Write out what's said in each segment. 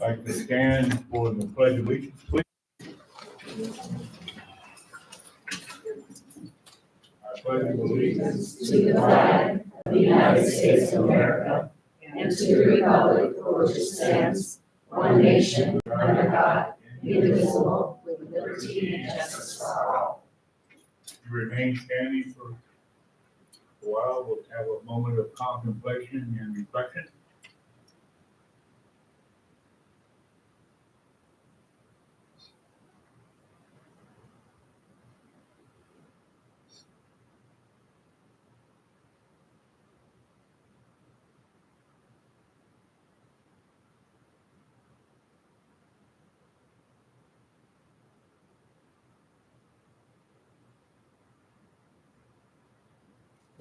like to stand for the pledge of allegiance, please. I pledge allegiance to the flag of the United States of America and to the republic for which it stands, one nation, under God, indivisible, with liberty and justice for all. You remain standing for a while. We'll have a moment of contemplation and reflection.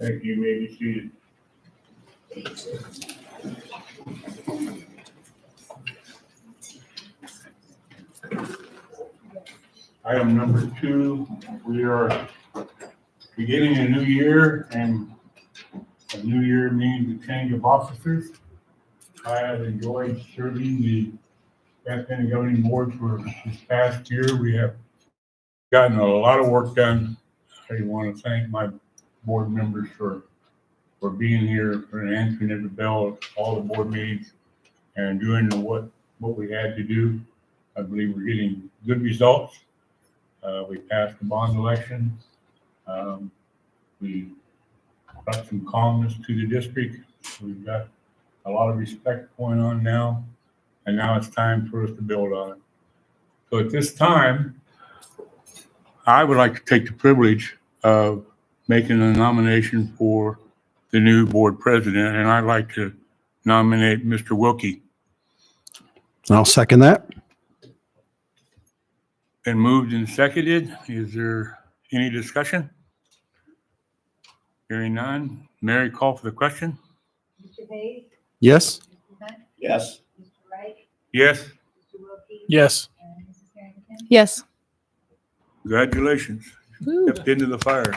Thank you. You may be seated. Item number 2, we are beginning a new year, and a new year means a change of officers. I have enjoyed serving the County Governing Board for this past year. We have gotten a lot of work done. I want to thank my board members for being here, for answering every bell at all the board meetings and doing what we had to do. I believe we're getting good results. We passed the bond election. We brought some calmness to the district. We've got a lot of respect going on now, and now it's time for us to build on it. So at this time, I would like to take the privilege of making a nomination for the new board president, and I'd like to nominate Mr. Wilkie. I'll second that. Been moved and seconded. Is there any discussion? Hearing none. Mary, call for the question. Mr. Hayes? Yes. Mr. Hunt? Yes. Mr. Wright? Yes. Mr. Wilkie? Yes. And Mrs. Harrington? Yes. Congratulations. Woo. Stepped into the fire.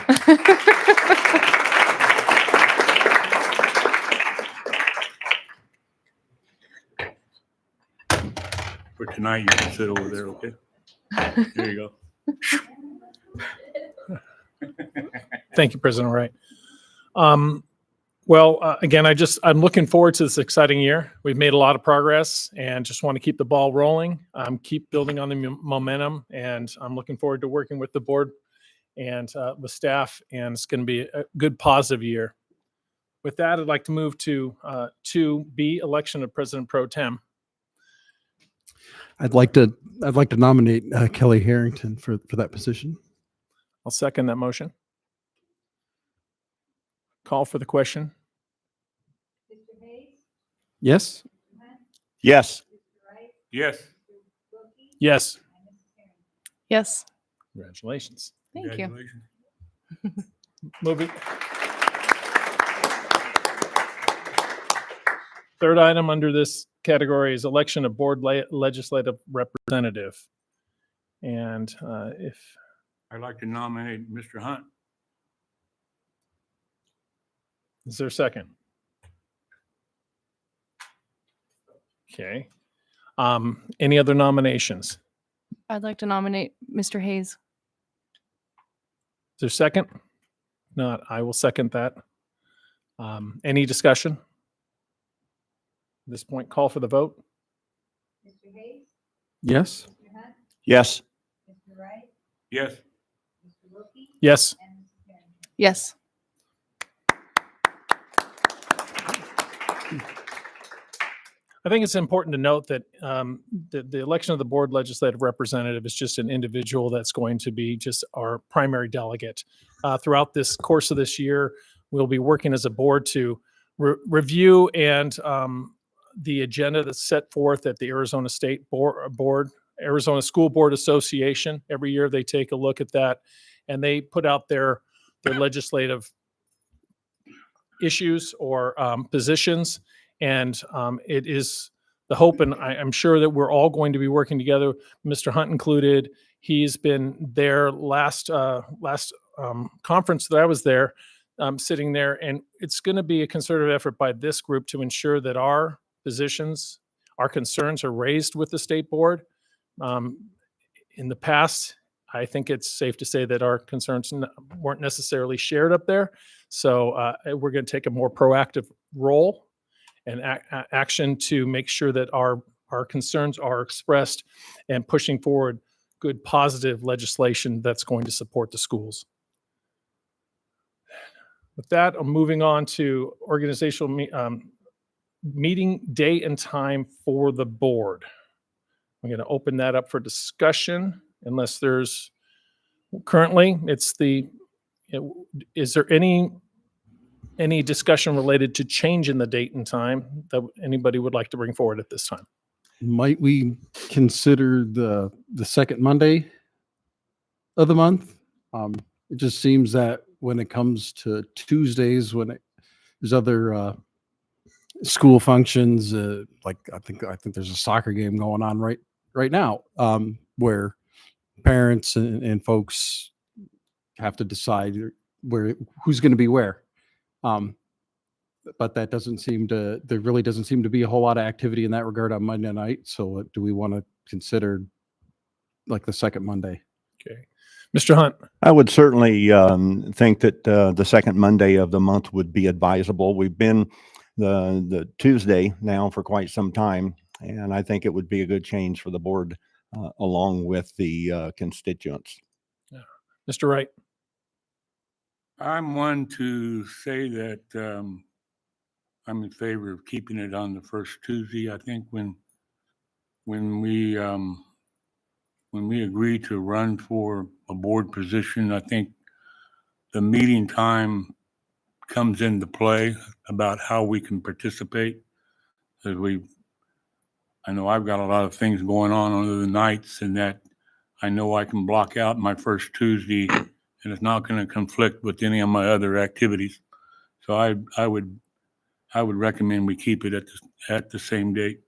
For tonight, you can sit over there, okay? There you go. Thank you, President Wright. Again, I'm looking forward to this exciting year. We've made a lot of progress and just want to keep the ball rolling, keep building on the momentum, and I'm looking forward to working with the board and with staff, and it's going to be a good, positive year. With that, I'd like to move to 2B, election of President Pro Tem. I'd like to nominate Kelly Harrington for that position. I'll second that motion. Call for the question. Mr. Hayes? Yes. Mr. Hunt? Yes. Mr. Wright? Yes. Mr. Wilkie? Yes. And Mrs. Harrington? Yes. Congratulations. Thank you. Congratulations. Move it. Third item under this category is election of board legislative representative. And if I'd like to nominate Mr. Hunt. is there a second? Okay. Any other nominations? I'd like to nominate Mr. Hayes. Is there a second? Not, I will second that. Any discussion? At this point, call for the vote. Mr. Hayes? Yes. Mr. Hunt? Yes. Mr. Wright? Yes. Mr. Wilkie? Yes. And Mrs. Harrington? Yes. I think it's important to note that the election of the board legislative representative is just an individual that's going to be just our primary delegate. Throughout this course of this year, we'll be working as a board to review and the agenda that's set forth at the Arizona State Board, Arizona School Board Association. Every year they take a look at that and they put out their legislative issues or positions. And it is the hope, and I'm sure that we're all going to be working together, Mr. Hunt included. He's been there last conference that I was there, sitting there, and it's going to be a concerted effort by this group to ensure that our positions our concerns are raised with the state board. In the past, I think it's safe to say that our concerns weren't necessarily shared up there. So we're going to take a more proactive role and action to make sure that our concerns are expressed and pushing forward good, positive legislation that's going to support the schools. With that, I'm moving on to organizational meeting date and time for the board. I'm going to open that up for discussion unless there's currently is there any discussion related to change in the date and time that anybody would like to bring forward at this time? Might we consider the second Monday of the month? It just seems that when it comes to Tuesdays, there's other school functions, like I think there's a soccer game going on right now, where parents and folks have to decide who's going to be where. But there really doesn't seem to be a whole lot of activity in that regard on Monday night. So do we want to consider like the second Monday? Okay. Mr. Hunt. I would certainly think that the second Monday of the month would be advisable. We've been the Tuesday now for quite some time, and I think it would be a good change for the board along with the constituents. Yeah. Mr. Wright. I'm one to say that I'm in favor of keeping it on the first Tuesday. I think when we agree to run for a board position, I think the meeting time comes into play about how we can participate. As I know I've got a lot of things going on other nights, and that I know I can block out my first Tuesday, and it's not going to conflict with any of my other activities. So I would recommend we keep it at the same date,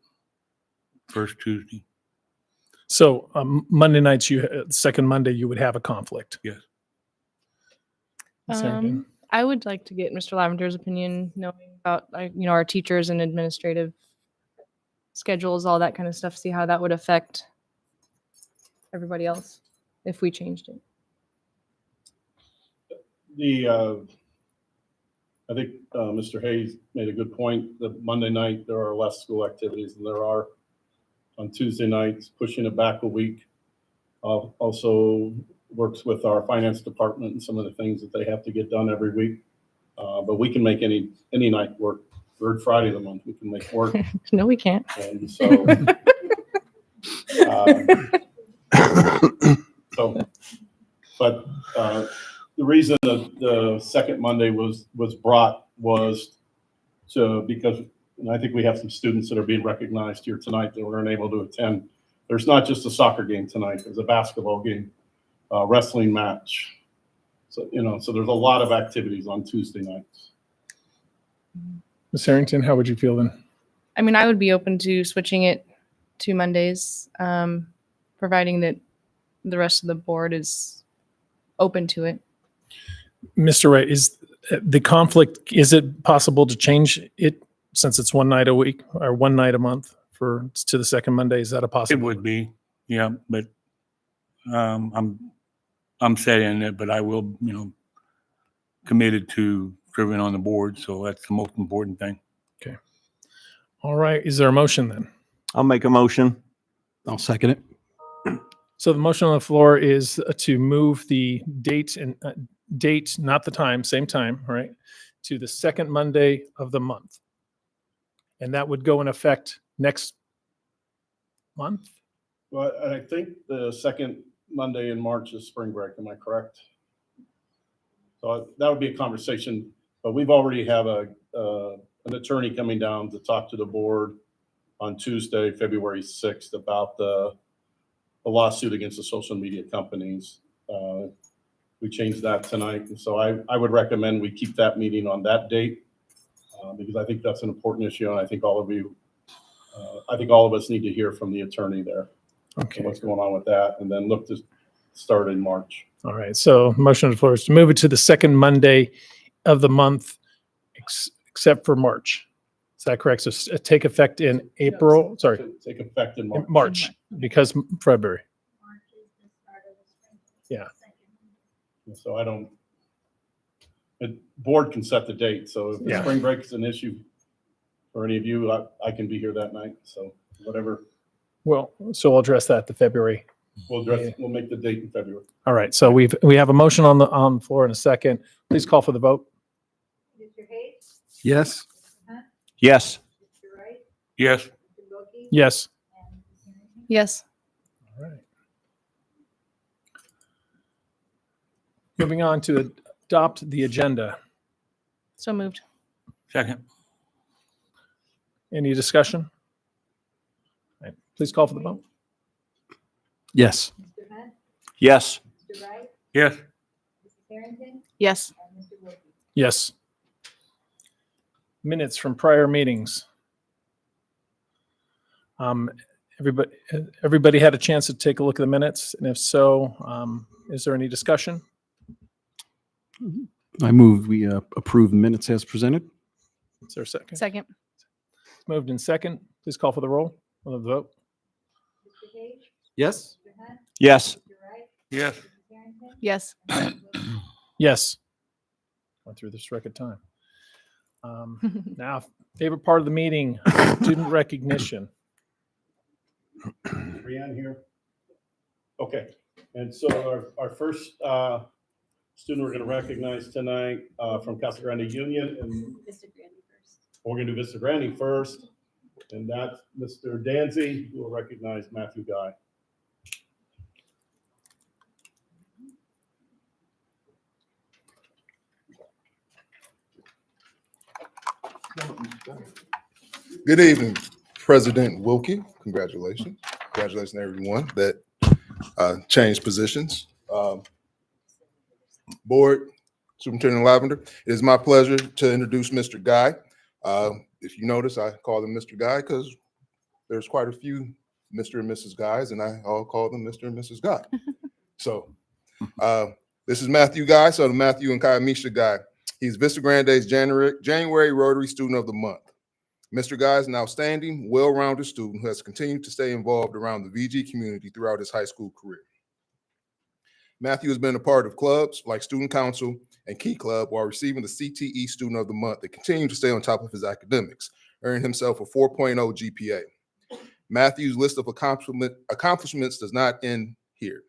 first Tuesday. So Monday nights, second Monday, you would have a conflict. Yes. I would like to get Mr. Lavender's opinion, knowing about our teachers and administrative schedules, all that kind of stuff. See how that would affect everybody else if we changed it. I think Mr. Hayes made a good point that Monday night there are less school activities than there are on Tuesday nights. Pushing it back a week also works with our finance department and some of the things that they have to get done every week. But we can make any night work. Third Friday of the month we can make work. No, we can't. And so, but the reason that the second Monday was brought was because, and I think we have some students that are being recognized here tonight that were unable to attend. There's not just a soccer game tonight. There's a basketball game, wrestling match. So there's a lot of activities on Tuesday nights. Ms. Harrington, how would you feel then? I mean, I would be open to switching it to Mondays, providing that the rest of the board is open to it. Mr. Wright, is the conflict, is it possible to change it since it's one night a week or one night a month to the second Monday? Is that a possibility? It would be, yeah, but I'm set in it, but I will, committed to serving on the board, so that's the most important thing. Okay. All right. Is there a motion then? I'll make a motion. I'll second it. So the motion on the floor is to move the date, not the time, same time, right, to the second Monday of the month. And that would go in effect next month? Well, I think the second Monday in March is spring break. Am I correct? So that would be a conversation, but we've already have an attorney coming down to talk to the board on Tuesday, February 6th, about the lawsuit against the social media companies. We changed that tonight. And so I would recommend we keep that meeting on that date because I think that's an important issue. And I think all of us need to hear from the attorney there. Okay. What's going on with that, and then look to start in March. All right. So motion on the floor is to move it to the second Monday of the month, except for March. Is Is that correct? So take effect in April, sorry, To take effect in in March. March, because February. Yeah. So I don't, the board can set the date. So if the Yeah. spring break is an issue for any of you, I can be here that night. So whatever, Well, so we'll address that at the February. we'll make the date in February. All right. So we have a motion on the floor in a second. Please call for the vote. Mr. Hayes? Yes. Yes. Mr. Wright? Yes. Mr. Wilkie? Yes. And Ms. Harrington? Yes. All right. Moving on to adopt the agenda. So moved. Second. Any discussion? All right, please call for the vote. Yes. Mr. Hunt? Yes. Mr. Wright? Yes. Mrs. Harrington? Yes. And Mr. Wilkie? Yes. Minutes from prior meetings. Everybody had a chance to take a look at the minutes, and if so, is there any discussion? I move we approve the minutes as presented. Is there a second? Second. Moved in second. Please call for the roll on the vote. Mr. Hayes? Yes. Mr. Hunt? Yes. Mr. Wright? Yes. Mrs. Harrington? Yes. Mr. Wilkie? Yes. Went through this record time. Now, favorite part of the meeting, student recognition. Brianne here? Okay, and so our first student we're going to recognize tonight from Casa Grande Union, and Mr. Grandy first. we're going to do Vista Grande first, and that's Mr. Danzy, who will recognize Matthew Guy. Good evening, President Wilkie. Congratulations. Congratulations to everyone that changed positions. Board, Superintendent Lavender, it is my pleasure to introduce Mr. Guy. If you notice, I call him Mr. Guy because there's quite a few Mr. and Mrs. Guys, and I all call them Mr. and Mrs. Guy. So this is Matthew Guy, so the Matthew and Kayamisha Guy. He's Vista Grande's January Rotary Student of the Month. Mr. Guy is an outstanding, well-rounded student who has continued to stay involved around the VG community throughout his high school career. Matthew has been a part of clubs like Student Council and Key Club while receiving the CTE Student of the Month that continue to stay on top of his academics, earning himself a 4.0 GPA. Matthew's list of accomplishments does not end here,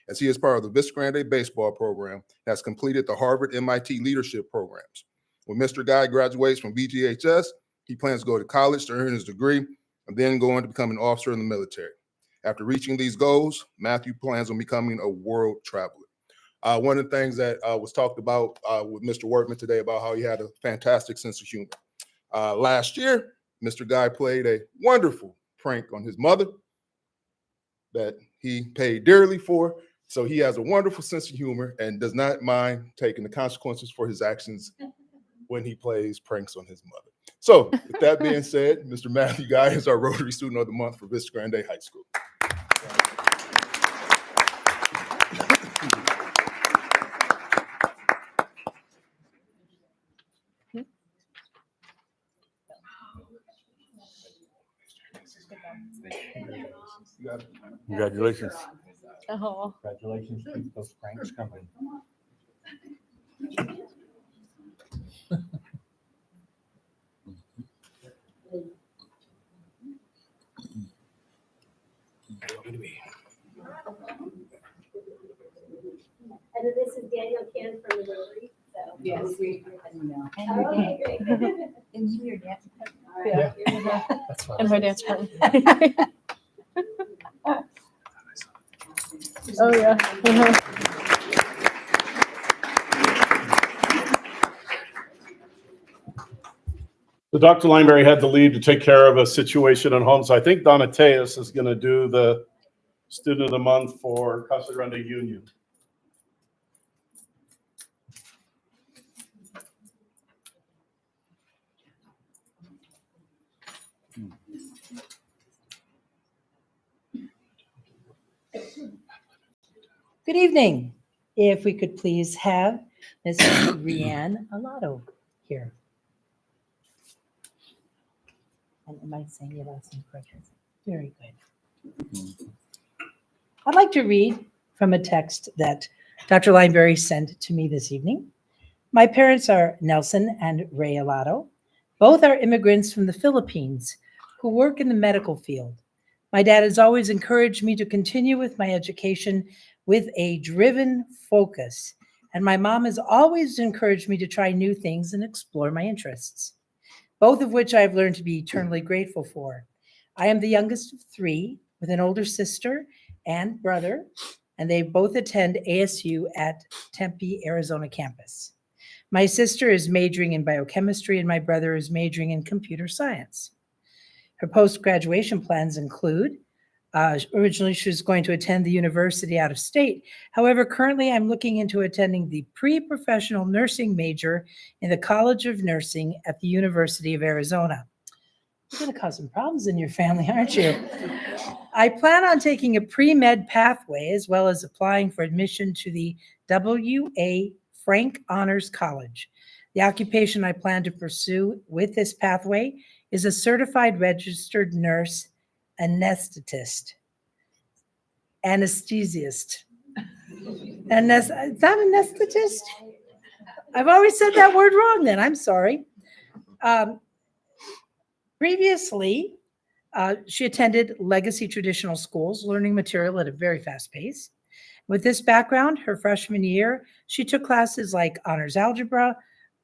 as he is part of the Vista Grande baseball program and has completed the Harvard MIT leadership programs. When Mr. Guy graduates from VGHS, he plans to go to college to earn his degree and then go on to become an officer in the military. After reaching these goals, Matthew plans on becoming a world traveler. One of the things that was talked about with Mr. Workman today about how he had a fantastic sense of humor. Last year, Mr. Guy played a wonderful prank on his mother that he paid dearly for. So he has a wonderful sense of humor and does not mind taking the consequences for his actions when he plays pranks on his mother. So with that being said, Mr. Matthew Guy is our Rotary Student of the Month for Vista Grande High School. Congratulations. Oh. Congratulations. Keep those pranks coming. And then this is Daniel Ken from the Rotary. So. Yes. Oh, okay, great. And you your dance partner. Yeah. You're the- That's fine. And my dance partner. Oh, yeah. So Dr. Lineberry had to leave to take care of a situation at home. So I think Donna Tejas is going to do the Student of the Month for Casa Grande Union. Good evening. If we could please have Ms. Rianne Alato here. And am I saying your last name correctly? Very good. I'd like to read from a text that Dr. Lineberry sent to me this evening. My parents are Nelson and Ray Alato. Both are immigrants from the Philippines who work in the medical field. My dad has always encouraged me to continue with my education with a driven focus, and my mom has always encouraged me to try new things and explore my interests, both of which I've learned to be eternally grateful for. I am the youngest of three, with an older sister and brother, and they both attend ASU at Tempe, Arizona campus. My sister is majoring in biochemistry, and my brother is majoring in computer science. Her post-graduation plans include, originally she was going to attend the university out of state. However, currently I'm looking into attending the pre-professional nursing major in the College of Nursing at the University of Arizona. You're going to cause some problems in your family, aren't you? I plan on taking a pre-med pathway as well as applying for admission to the W.A. Frank Honors College. The occupation I plan to pursue with this pathway is a certified registered nurse anesthetist. Anesthesiast. Is that anesthetist? I've always said that word wrong then, I'm sorry. Previously, she attended legacy traditional schools, learning material at a very fast pace. With this background, her freshman year, she took classes like honors algebra,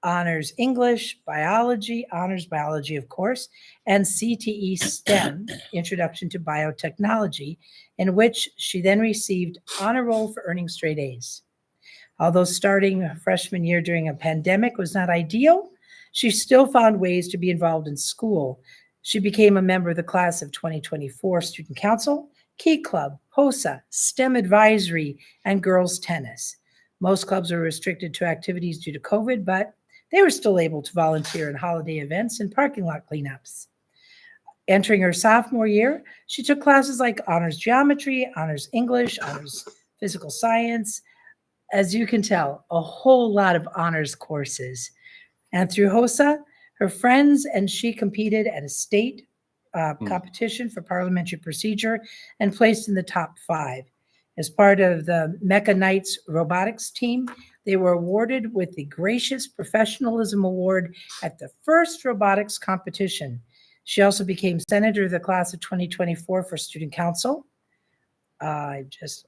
honors English, biology, honors biology, of course, and CTE STEM, Introduction to Biotechnology, in which she then received honor roll for earning straight A's. Although starting her freshman year during a pandemic was not ideal, she still found ways to be involved in school. She became a member of the class of 2024 Student Council, Key Club, HOSA, STEM Advisory, and Girls Tennis. Most clubs were restricted to activities due to COVID, but they were still able to volunteer in holiday events and parking lot cleanups. Entering her sophomore year, she took classes like honors geometry, honors English, honors physical science. As you can tell, a whole lot of honors courses. And through HOSA, her friends and she competed at a state competition for parliamentary procedure and placed in the top 5. As part of the Mecca Knights robotics team, they were awarded with the Gracious Professionalism Award at the first robotics competition. She also became senator of the class of 2024 for Student Council. This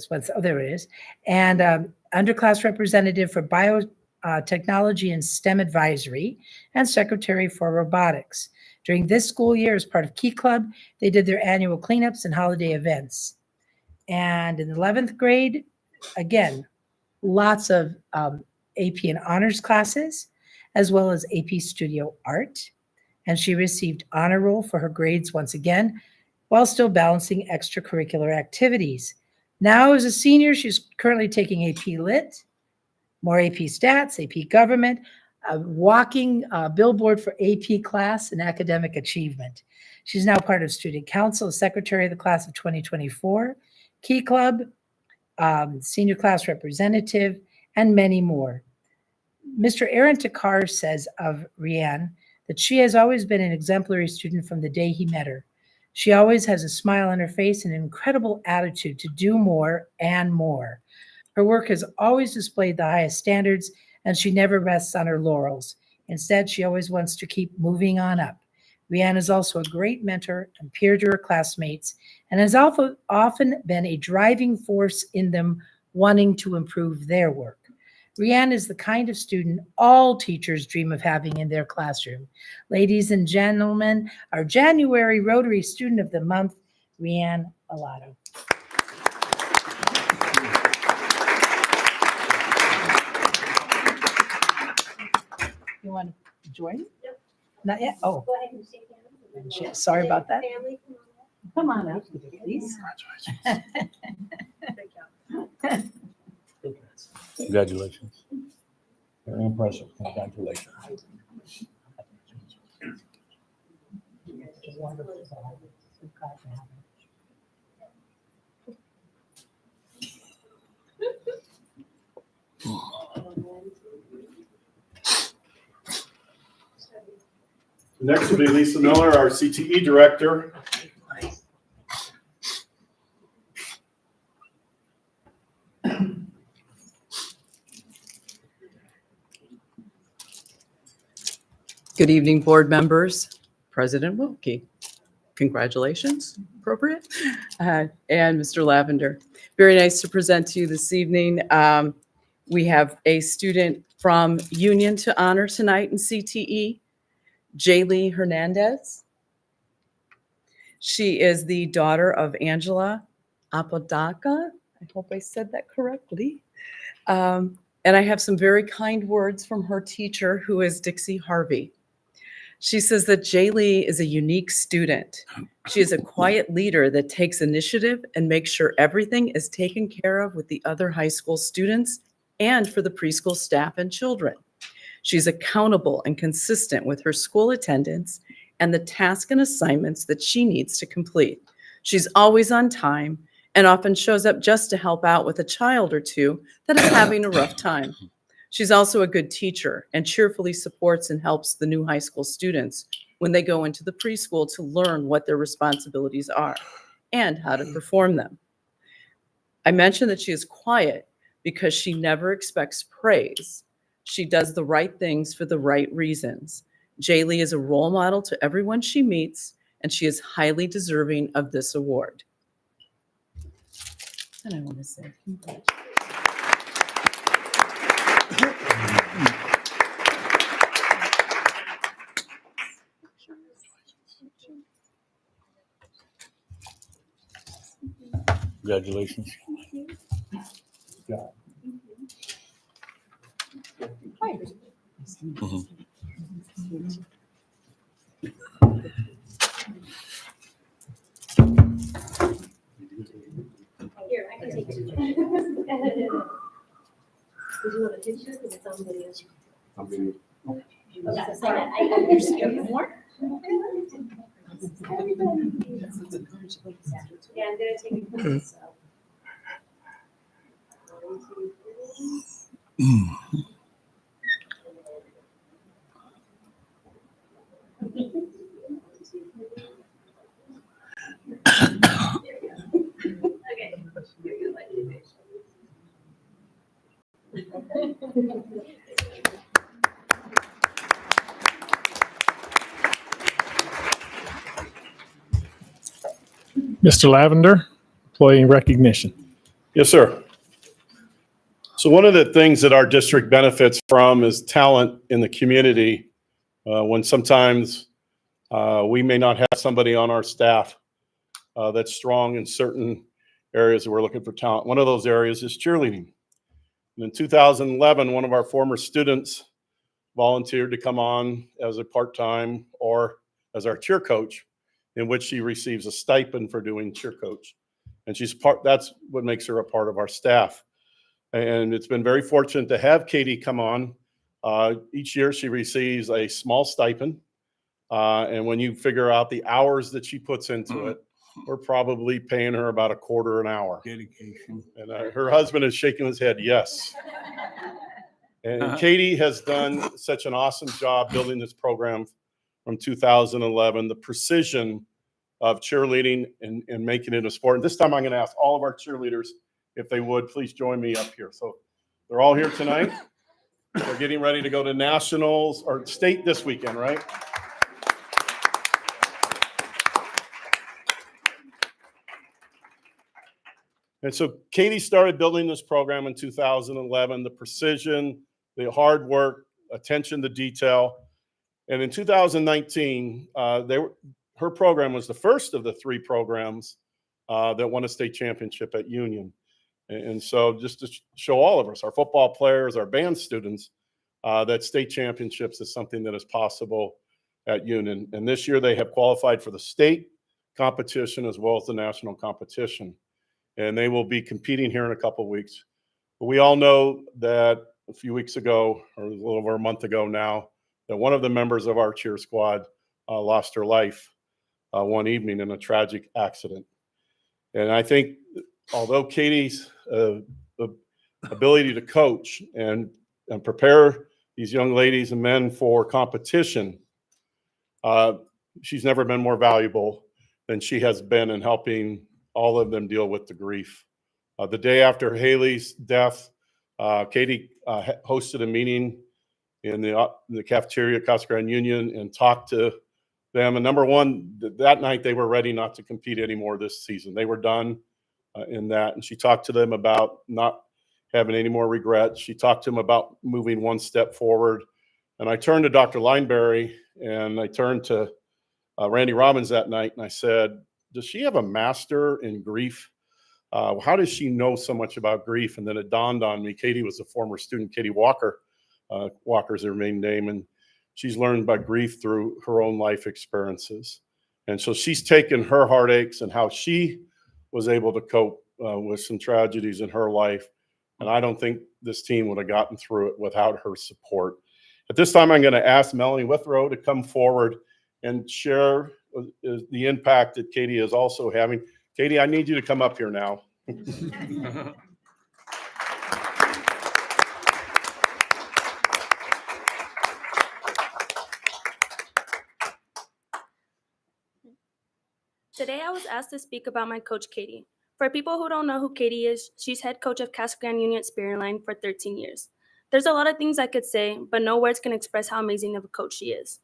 one, oh, there it is. And underclass representative for biotechnology and STEM advisory, and secretary for robotics. During this school year, as part of Key Club, they did their annual cleanups and holiday events. And in the 11th grade, again, lots of AP and honors classes, as well as AP Studio Art. And she received honor roll for her grades once again, while still balancing extracurricular activities. Now, as a senior, she's currently taking AP Lit, more AP Stats, AP Government, a walking billboard for AP class and academic achievement. She's now part of Student Council, secretary of the class of 2024, Key Club, senior class representative, and many more. Mr. Aaron Takar says of Rianne that she has always been an exemplary student from the day he met her. She always has a smile on her face and an incredible attitude to do more and more. Her work has always displayed the highest standards, and she never rests on her laurels. Instead, she always wants to keep moving on up. Rianne is also a great mentor and peer to her classmates, and has often been a driving force in them wanting to improve their work. Rianne is the kind of student all teachers dream of having in their classroom. Ladies and gentlemen, our January Rotary Student of the Month, Rianne Alato. You want to join? Yep. Not yet? Oh. Go ahead and shake hands. Sorry about that. Family, Come on up, please. Congratulations. Very impressive. Congratulations. Next will be Lisa Miller, our CTE director. Good evening, board members, President Wilkie. Congratulations, appropriate, and Mr. Lavender. Very nice to present to you this evening. We have a student from Union to honor tonight in CTE, Jaylee Hernandez. She is the daughter of Angela Apodaca. I hope I said that correctly. And I have some very kind words from her teacher, who is Dixie Harvey. She says that Jaylee is a unique student. She is a quiet leader that takes initiative and makes sure everything is taken care of with the other high school students and for the preschool staff and children. She's accountable and consistent with her school attendance and the tasks and assignments that she needs to complete. She's always on time and often shows up just to help out with a child or two that is having a rough time. She's also a good teacher and cheerfully supports and helps the new high school students when they go into the preschool to learn what their responsibilities are and how to perform them. I mentioned that she is quiet because she never expects praise. She does the right things for the right reasons. Jaylee is a role model to everyone she meets, and she is highly deserving of this award. And I want to say congratulations. Congratulations. Here, I can take it. Did you want a picture? Because it's on video. Yeah, so there's more. Yeah, I'm gonna take a picture, so. 1, 2, 3. Okay. Mr. Lavender, employee recognition. Yes, sir. So one of the things that our district benefits from is talent in the community. When sometimes we may not have somebody on our staff that's strong in certain areas that we're looking for talent. One of those areas is cheerleading. And in 2011, one of our former students volunteered to come on as a part-time or as our cheer coach, in which she receives a stipend for doing cheer coach. And that's what makes her a part of our staff. And it's been very fortunate to have Katie come on. Each year she receives a small stipend. And when you figure out the hours that she puts into it, we're probably paying her about $0.25 an hour. Dedication. And her husband is shaking his head, yes. And Katie has done such an awesome job building this program from 2011, the precision of cheerleading and making it a sport. And this time I'm going to ask all of our cheerleaders, if they would, please join me up here. So they're all here tonight. They're getting ready to go to nationals or state this weekend, right? And so Katie started building this program in 2011, the precision, the hard work, attention to detail. And in 2019, her program was the first of the 3 programs that won a state championship at Union. And so just to show all of us, our football players, our band students, that state championships is something that is possible at Union. And this year they have qualified for the state competition as well as the national competition. And they will be competing here in a couple of weeks. But we all know that a few weeks ago, or a little over a month ago now, that one of the members of our cheer squad lost her life one evening in a tragic accident. And I think although Katie's ability to coach and prepare these young ladies and men for competition, She's never been more valuable than she has been in helping all of them deal with the grief. The day after Haley's death, Katie hosted a meeting in the cafeteria at Casa Grande Union and talked to them. And number one, that night they were ready not to compete anymore this season. They were done in that. And she talked to them about not having any more regrets. She talked to them about moving one step forward. And I turned to Dr. Lineberry and I turned to Randy Robbins that night and I said, does she have a master in grief? How does she know so much about grief? And then it dawned on me, Katie was a former student, Katie Walker. Walker's her main name. And she's learned about grief through her own life experiences. And so she's taken her heartaches and how she was able to cope with some tragedies in her life. And I don't think this team would have gotten through it without her support. At this time, I'm going to ask Melanie Withrow to come forward and share the impact that Katie is also having. Katie, I need you to come up here now. Today, I was asked to speak about my coach, Katie. For people who don't know who Katie is, she's head coach of Casa Grande Union Spearline for 13 years. There's a lot of things I could say, but no words can express how amazing of a coach she is.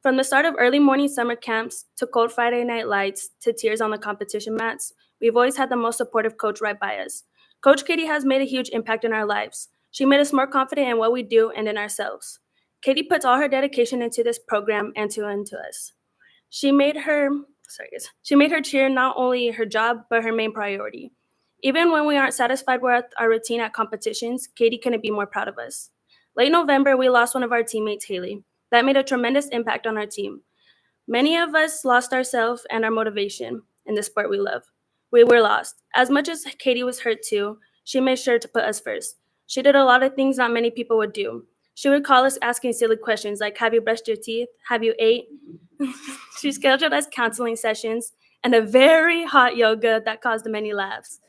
From the start of early morning summer camps, to cold Friday night lights, to tears on the competition mats, we've always had the most supportive coach right by us. Coach Katie has made a huge impact in our lives. She made us more confident in what we do and in ourselves. Katie puts all her dedication into this program and to us. She made her cheer not only her job, but her main priority. Even when we aren't satisfied with our routine at competitions, Katie couldn't be more proud of us. Late November, we lost one of our teammates, Haley. That made a tremendous impact on our team. Many of us lost ourselves and our motivation in the sport we love. We were lost. As much as Katie was hurt too, she made sure to put us first. She did a lot of things not many people would do. She would call us asking silly questions like, have you brushed your teeth? Have you ate? She scheduled us counseling sessions and a very hot yoga that caused many laughs.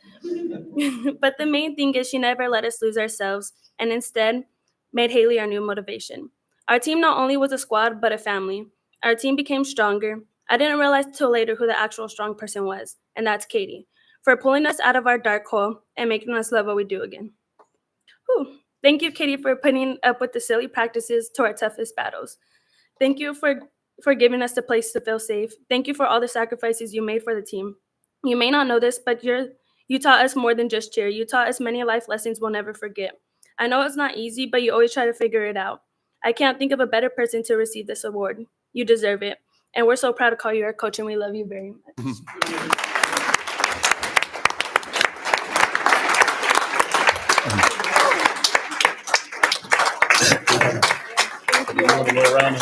But the main thing is she never let us lose ourselves and instead made Haley our new motivation. Our team not only was a squad, but a family. Our team became stronger. I didn't realize till later who the actual strong person was, and that's Katie, for pulling us out of our dark hole and making us love what we do again. Whew. Thank you, Katie, for putting up with the silly practices to our toughest battles. Thank you for giving us a place to feel safe. Thank you for all the sacrifices you made for the team. You may not know this, but you taught us more than just cheer. You taught us many life lessons we'll never forget. I know it's not easy, but you always try to figure it out. I can't think of a better person to receive this award. You deserve it. And we're so proud to call you our coach, and we love you very much. You want to go around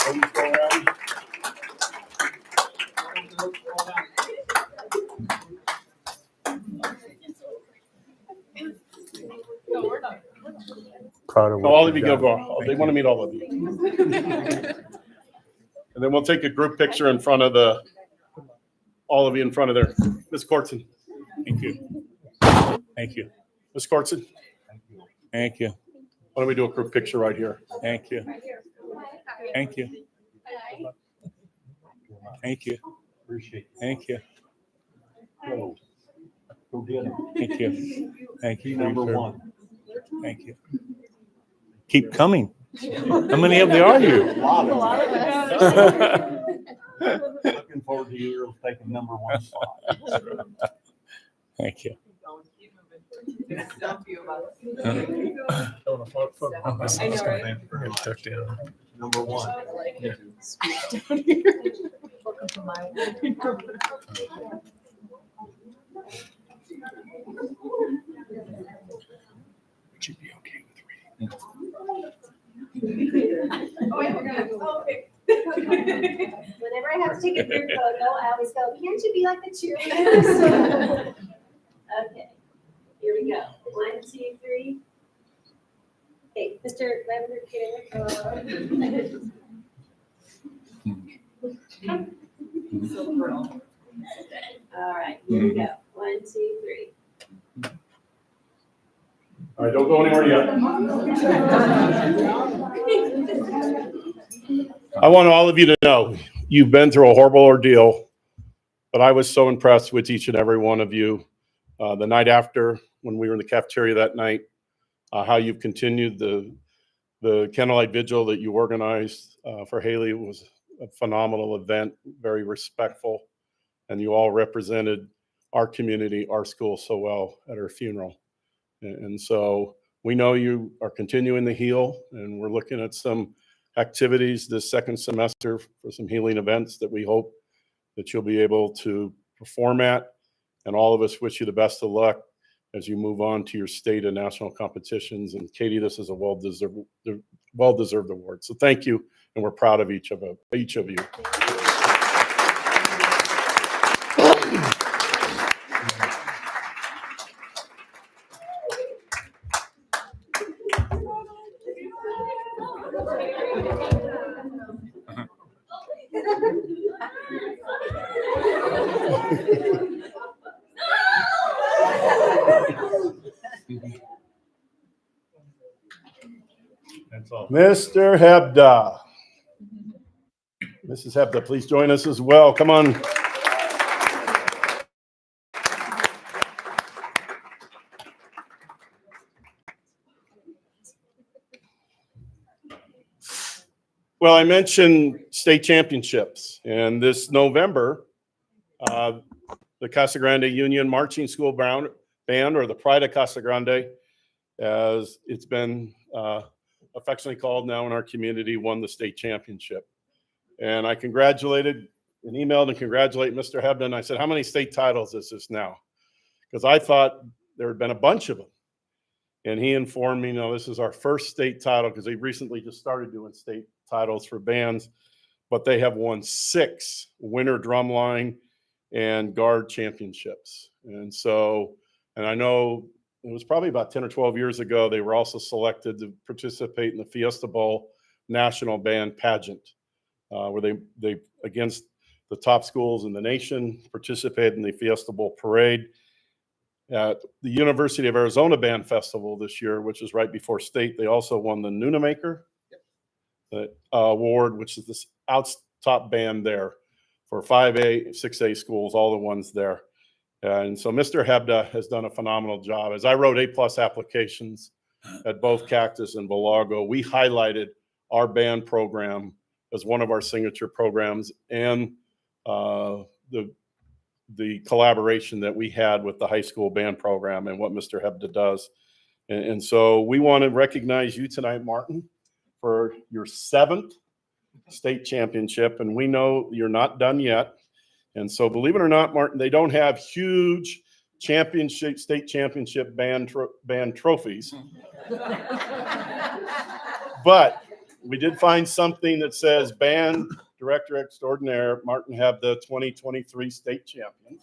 and go around? Proud of So all of you go. They want to meet all of you. And then we'll take a group picture in front of all of you in front of there. Ms. Cortson. Thank you. Thank you. Ms. Cortson. Thank you. Why don't we do a group picture right here? Thank you. Thank you. Thank you. Thank you. Go get him. Thank you. Thank you. Number one. Thank you. Keep coming. How many of you are you? Looking forward to you taking number one spot. Thank you. Number one. Would you be okay with reading? Whenever I have to take a group photo, I always go, can't you be like the cheerleaders? Okay, here we go. 1, 2, 3. Okay, Mr. Lavender, get in All right, here we go. 1, 2, 3. All right, don't go anywhere yet. I want all of you to know you've been through a horrible ordeal, but I was so impressed with each and every one of you. The night after, when we were in the cafeteria that night, how you've continued the candlelight vigil that you organized for Haley was a phenomenal event, very respectful, and you all represented our community, our school so well at her funeral. And so we know you are continuing to heal, and we're looking at some activities this second semester for some healing events that we hope that you'll be able to perform at. And all of us wish you the best of luck as you move on to your state and national competitions. And Katie, this is a well-deserved award. So thank you, and we're proud of each of you. That's all. Mr. Hebda. Mrs. Hebda, please join us as well. Come on. Well, I mentioned state championships, and this November, the Casa Grande Union Marching School Band, or the Pride of Casa Grande, as it's been affectionately called now in our community, won the state championship. And I congratulated and emailed and congratulated Mr. Hebden. I said, how many state titles is this now? Because I thought there had been a bunch of them. And he informed me, no, this is our first state title, because they recently just started doing state titles for bands, but they have won 6 winter drumline and guard championships. And so, and I know it was probably about 10 or 12 years ago, they were also selected to participate in the Fiesta Bowl National Band Pageant, where they against the top schools in the nation, participated in the Fiesta Bowl Parade. At the University of Arizona Band Festival this year, which is right before state, they also won the Nunamaker award, which is the top band there for 5A, 6A schools, all the ones there. And so Mr. Hebda has done a phenomenal job. As I wrote A+ applications at both Cactus and Belago, we highlighted our band program as one of our signature programs, and the collaboration that we had with the high school band program and what Mr. Hebda does. And so we want to recognize you tonight, Martin, for your 7th state championship. And we know you're not done yet. And so believe it or not, Martin, they don't have huge state championship band trophies. But we did find something that says Band Director Extraordinaire Martin Hebda 2023 state champion.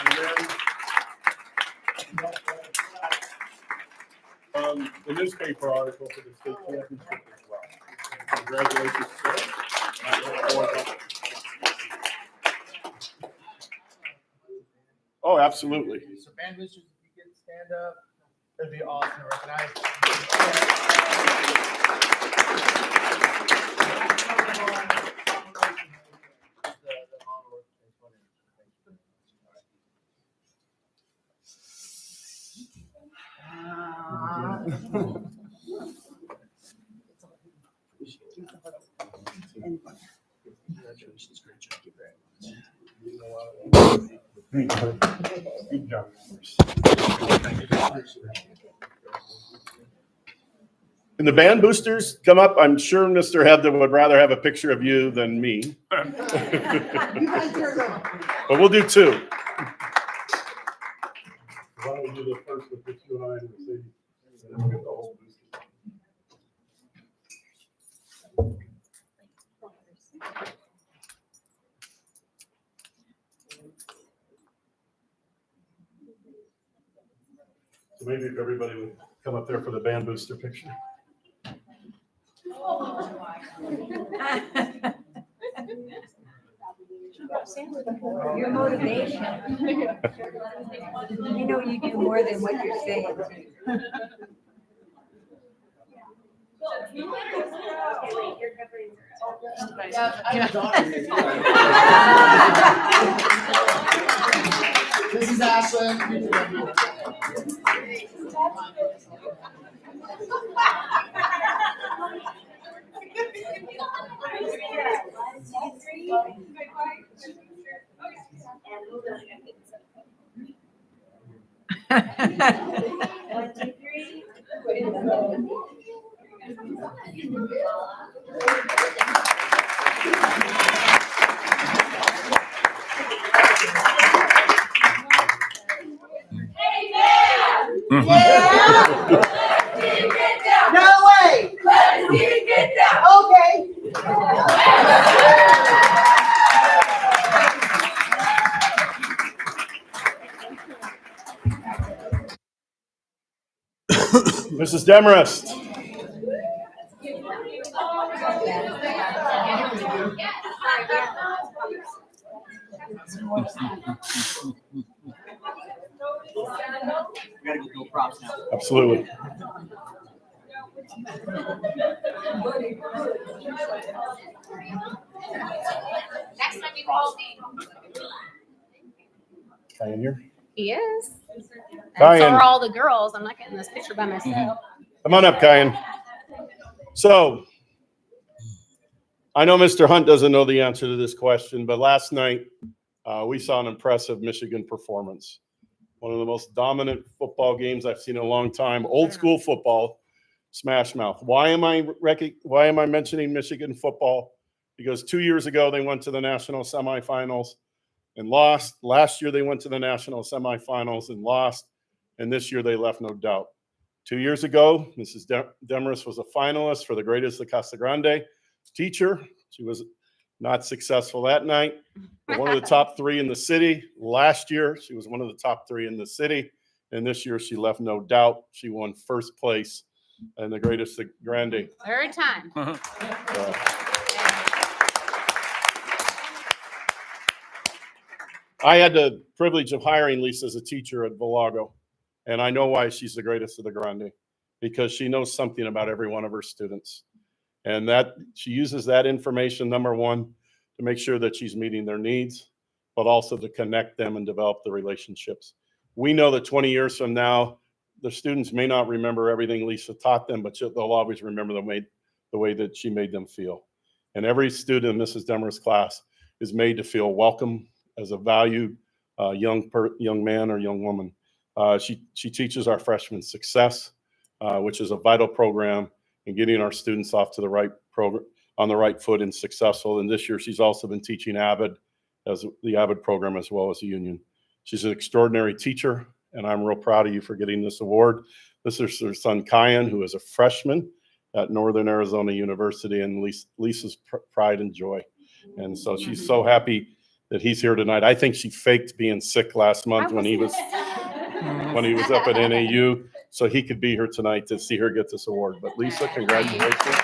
And then the newspaper article for the state championship as well. Congratulations, sir. Oh, absolutely. So band boosters, if you could stand up, that'd be awesome to recognize. Congratulations, great job. Good job. Can the band boosters come up? I'm sure Mr. Hebda would rather have a picture of you than me. But we'll do 2. Why don't we do the first with just you and I and Mercedes, and then we'll get the whole booster. So maybe if everybody would come up there for the band booster picture. Your motivation. You know you do more than what you're saying. Mrs. Ashland. No way! Okay. Mrs. Demarest. Absolutely. Next time you call me. Kyan here. He is. And so Kyan. are all the girls. I'm not getting this picture by myself. Come on up, Kyan. So, I know Mr. Hunt doesn't know the answer to this question, but last night we saw an impressive Michigan performance. One of the most dominant football games I've seen in a long time. Old school football, smash mouth. Why am I mentioning Michigan football? Because 2 years ago they went to the national semifinals and lost. Last year they went to the national semifinals and lost. And this year they left no doubt. 2 years ago, Mrs. Demarest was a finalist for the Greatest of Casa Grande teacher. She was not successful that night, but one of the top three in the city. Last year, she was one of the top three in the city. And this year, she left no doubt. She won first place in the Greatest of Grande. Third time. I had the privilege of hiring Lisa as a teacher at Villago, and I know why she's the greatest of the Grande, because she knows something about every one of her students. And that she uses that information, number one, to make sure that she's meeting their needs, but also to connect them and develop the relationships. We know that 20 years from now, the students may not remember everything Lisa taught them, but they'll always remember the way that she made them feel. And every student in Mrs. Demarest's class is made to feel welcome as a valued young man or young woman. She teaches our freshmen success, which is a vital program in getting our students off to the right program, on the right foot and successful. And this year, she's also been teaching AVID, as the AVID program, as well as the union. She's an extraordinary teacher, and I'm real proud of you for getting this award. This is her son, Kyan, who is a freshman at Northern Arizona University, and Lisa's pride and joy. And so she's so happy that he's here tonight. I think she faked being sick last month when he was up at NAU, so he could be here tonight to see her get this award. But Lisa, congratulations.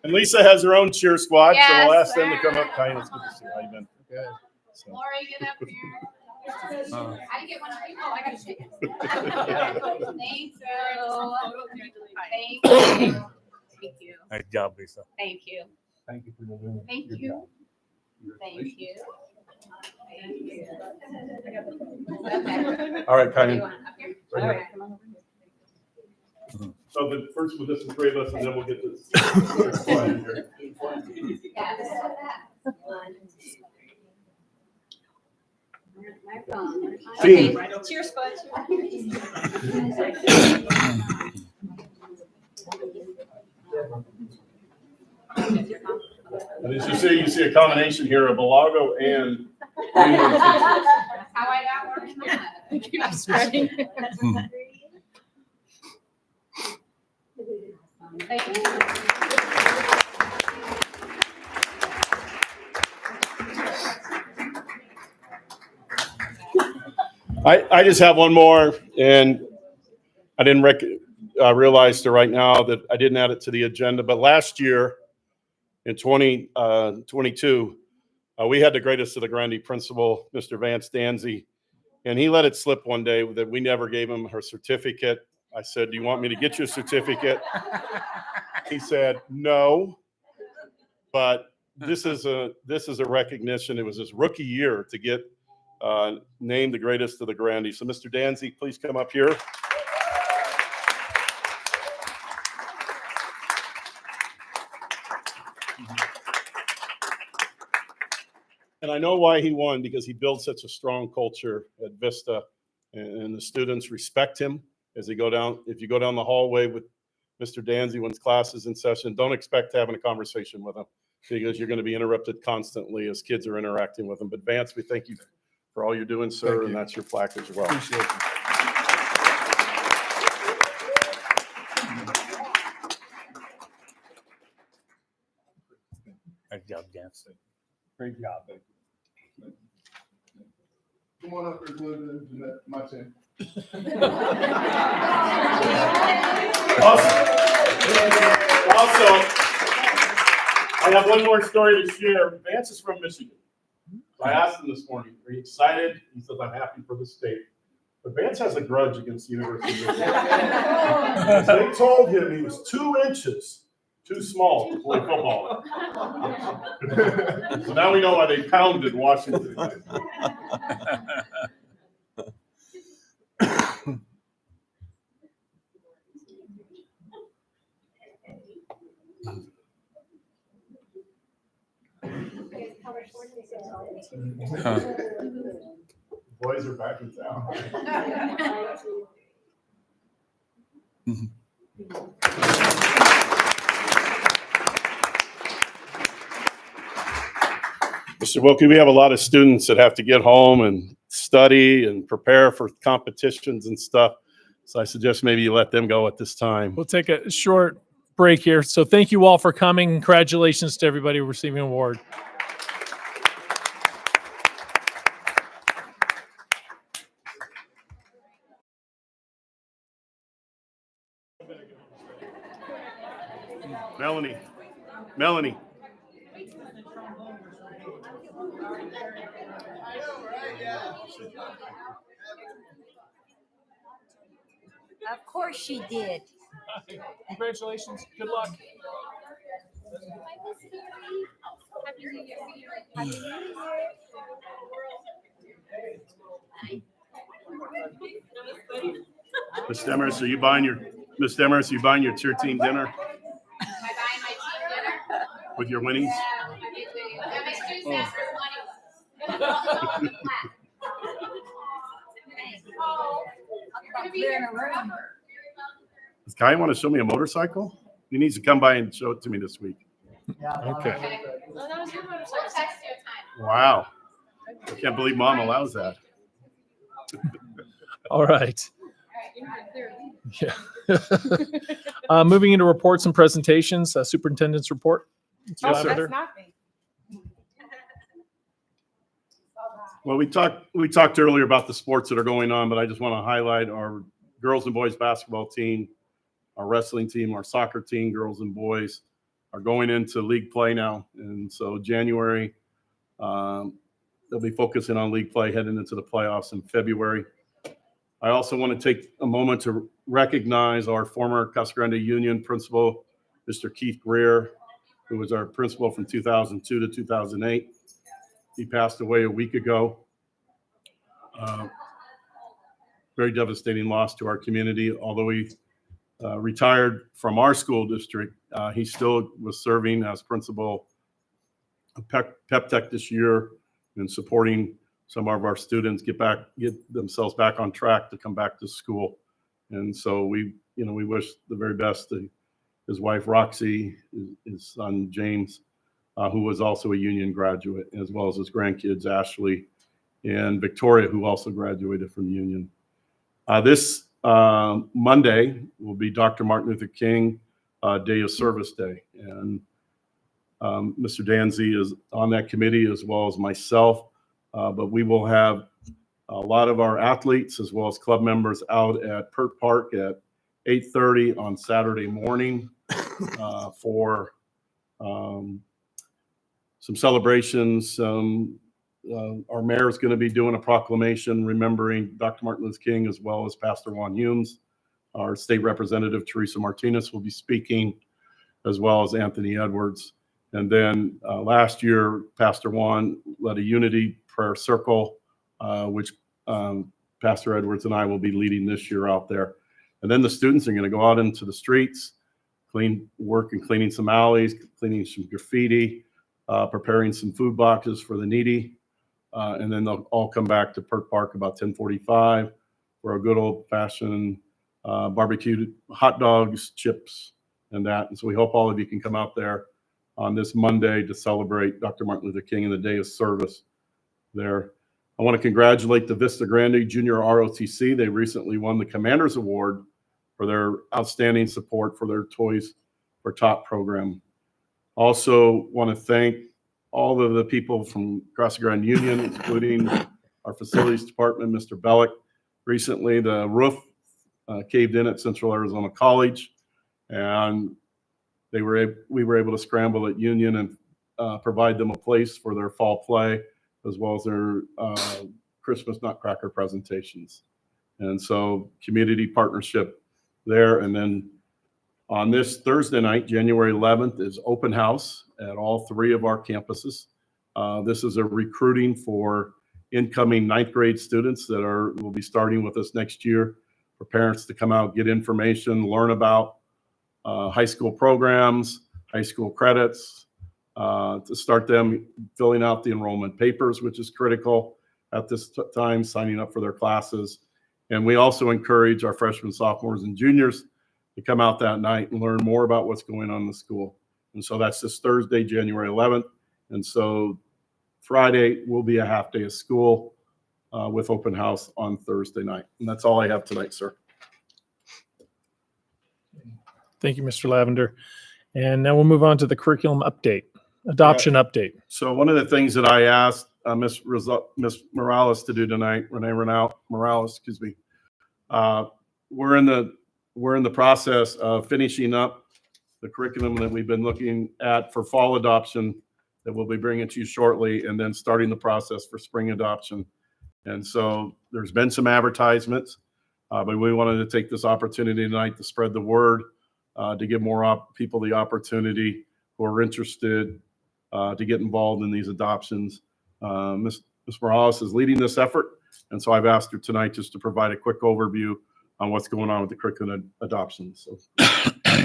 And Lisa has her own cheer squad, so we'll ask them to come up. Kyan, it's good to see you. How you been? Good. So. Lori, get up here. How do you get one? Oh, I gotta shake it. Thank you. Thank you. Nice job, Lisa. Thank you. Thank you for doing Thank your you. job. Thank you. Thank you. Okay. All right, Where do you Kyan. want? Up here? Right All here. right, come on over here. So the first we'll just the three of us, and then we'll get this. Yeah, this is that. One, two, three. Where's my phone? Team. Okay, cheers, squad. And as you see a combination here of Villago and union teachers. How I got where I'm at. Keep spreading. Thank you. I just have one more, and I didn't realize to right now that I didn't add it to the agenda, but last year in 2022, We had the greatest of the Grande principal, Mr. Vance Danzy, and he let it slip one day that we never gave him her certificate. I said, "Do you want me to get your certificate?" He said, "No." But this is a recognition. It was his rookie year to get named the greatest of the Grande. So, Mr. Danzy, please come up here. And I know why he won, because he built such a strong culture at Vista, and the students respect him as they go down. If you go down the hallway with Mr. Danzy when his class is in session, don't expect having a conversation with him, because you're going to be interrupted constantly as kids are interacting with him. But Vance, we thank you for all you're doing, sir, and that's your plaque as well. Appreciate it. Great job, Vance. Great job, thank you. Come on up, Jeanette, my turn. Also, I have one more story to share. Vance is from Michigan. I asked him this morning, "Are you excited?" He says, "I'm happy for the state." But Vance has a grudge against the University of Michigan. They told him he was 2 inches too small to play football. So now we know why they pounded Washington. Boys are back in town. Mr. Wilkie, we have a lot of students that have to get home and study and prepare for competitions and stuff. So I suggest maybe you let them go at this time. We'll take a short break here. So thank you all for coming. Congratulations to everybody receiving an award. Melanie. Of course she did. Congratulations. Good luck. Ms. Demers, are you buying your cheer team dinner with your winnings? Does Kai want to show me a motorcycle? He needs to come by and show it to me this week. Okay. Wow. I can't believe Mom allows that. All right. Yeah. Moving into reports and presentations, superintendent's report. Yes, sir. Lavender. not me. Well, we talked earlier about the sports that are going on, but I just want to highlight our girls and boys basketball team, our wrestling team, our soccer team, girls and boys are going into league play now. And so January, they'll be focusing on league play heading into the playoffs in February. I also want to take a moment to recognize our former Casa Grande Union principal, Mr. Keith Greer, who was our principal from 2002 to 2008. He passed away a week ago. Very devastating loss to our community. Although he retired from our school district, he still was serving as principal of Pep Tech this year and supporting some of our students get themselves back on track to come back to school. And so we wish the very best to his wife, Roxy, his son, James, who was also a Union graduate, as well as his grandkids, Ashley and Victoria, who also graduated from Union. This Monday will be Dr. Martin Luther King Day of Service Day. And Mr. Danzy is on that committee, as well as myself. But we will have a lot of our athletes as well as club members out at Pert Park at 8:30 on Saturday morning for some celebrations. Our mayor is going to be doing a proclamation remembering Dr. Martin Luther King, as well as Pastor Juan Humes. Our state representative, Teresa Martinez, will be speaking, as well as Anthony Edwards. And then last year, Pastor Juan led a unity prayer circle, which Pastor Edwards and I will be leading this year out there. And then the students are going to go out into the streets, cleaning some alleys, cleaning some graffiti, preparing some food boxes for the needy. And then they'll all come back to Perk Park about 10:45 for a good old fashioned barbecued hot dogs, chips, and that. And so we hope all of you can come out there on this Monday to celebrate Dr. Martin Luther King and the day of service there. I want to congratulate the Vista Grande Junior ROTC. They recently won the Commander's Award for their outstanding support for their Toys for Tot program. Also want to thank all of the people from Casa Grande Union, including our facilities department, Mr. Bellick. Recently, the roof caved in at Central Arizona College, and we were able to scramble at Union and provide them a place for their fall play, as well as their Christmas Nutcracker presentations. And so community partnership there. And then on this Thursday night, January 11th, is open house at all 3 of our campuses. This is a recruiting for incoming 9th grade students that will be starting with us next year, for parents to come out, get information, learn about high school programs, high school credits, to start them filling out the enrollment papers, which is critical at this time, signing up for their classes. And we also encourage our freshmen, sophomores, and juniors to come out that night and learn more about what's going on in the school. And so that's this Thursday, January 11th. And so Friday will be a half day of school with open house on Thursday night. And that's all I have tonight, sir. Thank you, Mr. Lavender. And now we'll move on to the curriculum update, adoption update. So one of the things that I asked Ms. Morales to do tonight, Morales, excuse me, we're in the process of finishing up the curriculum that we've been looking at for fall adoption that we'll be bringing to you shortly, and then starting the process for spring adoption. And so there's been some advertisements, but we wanted to take this opportunity tonight to spread the word, to give more people the opportunity who are interested to get involved in these adoptions. Ms. Morales is leading this effort, and so I've asked her tonight just to provide a quick overview on what's going on with the curriculum adoption. So.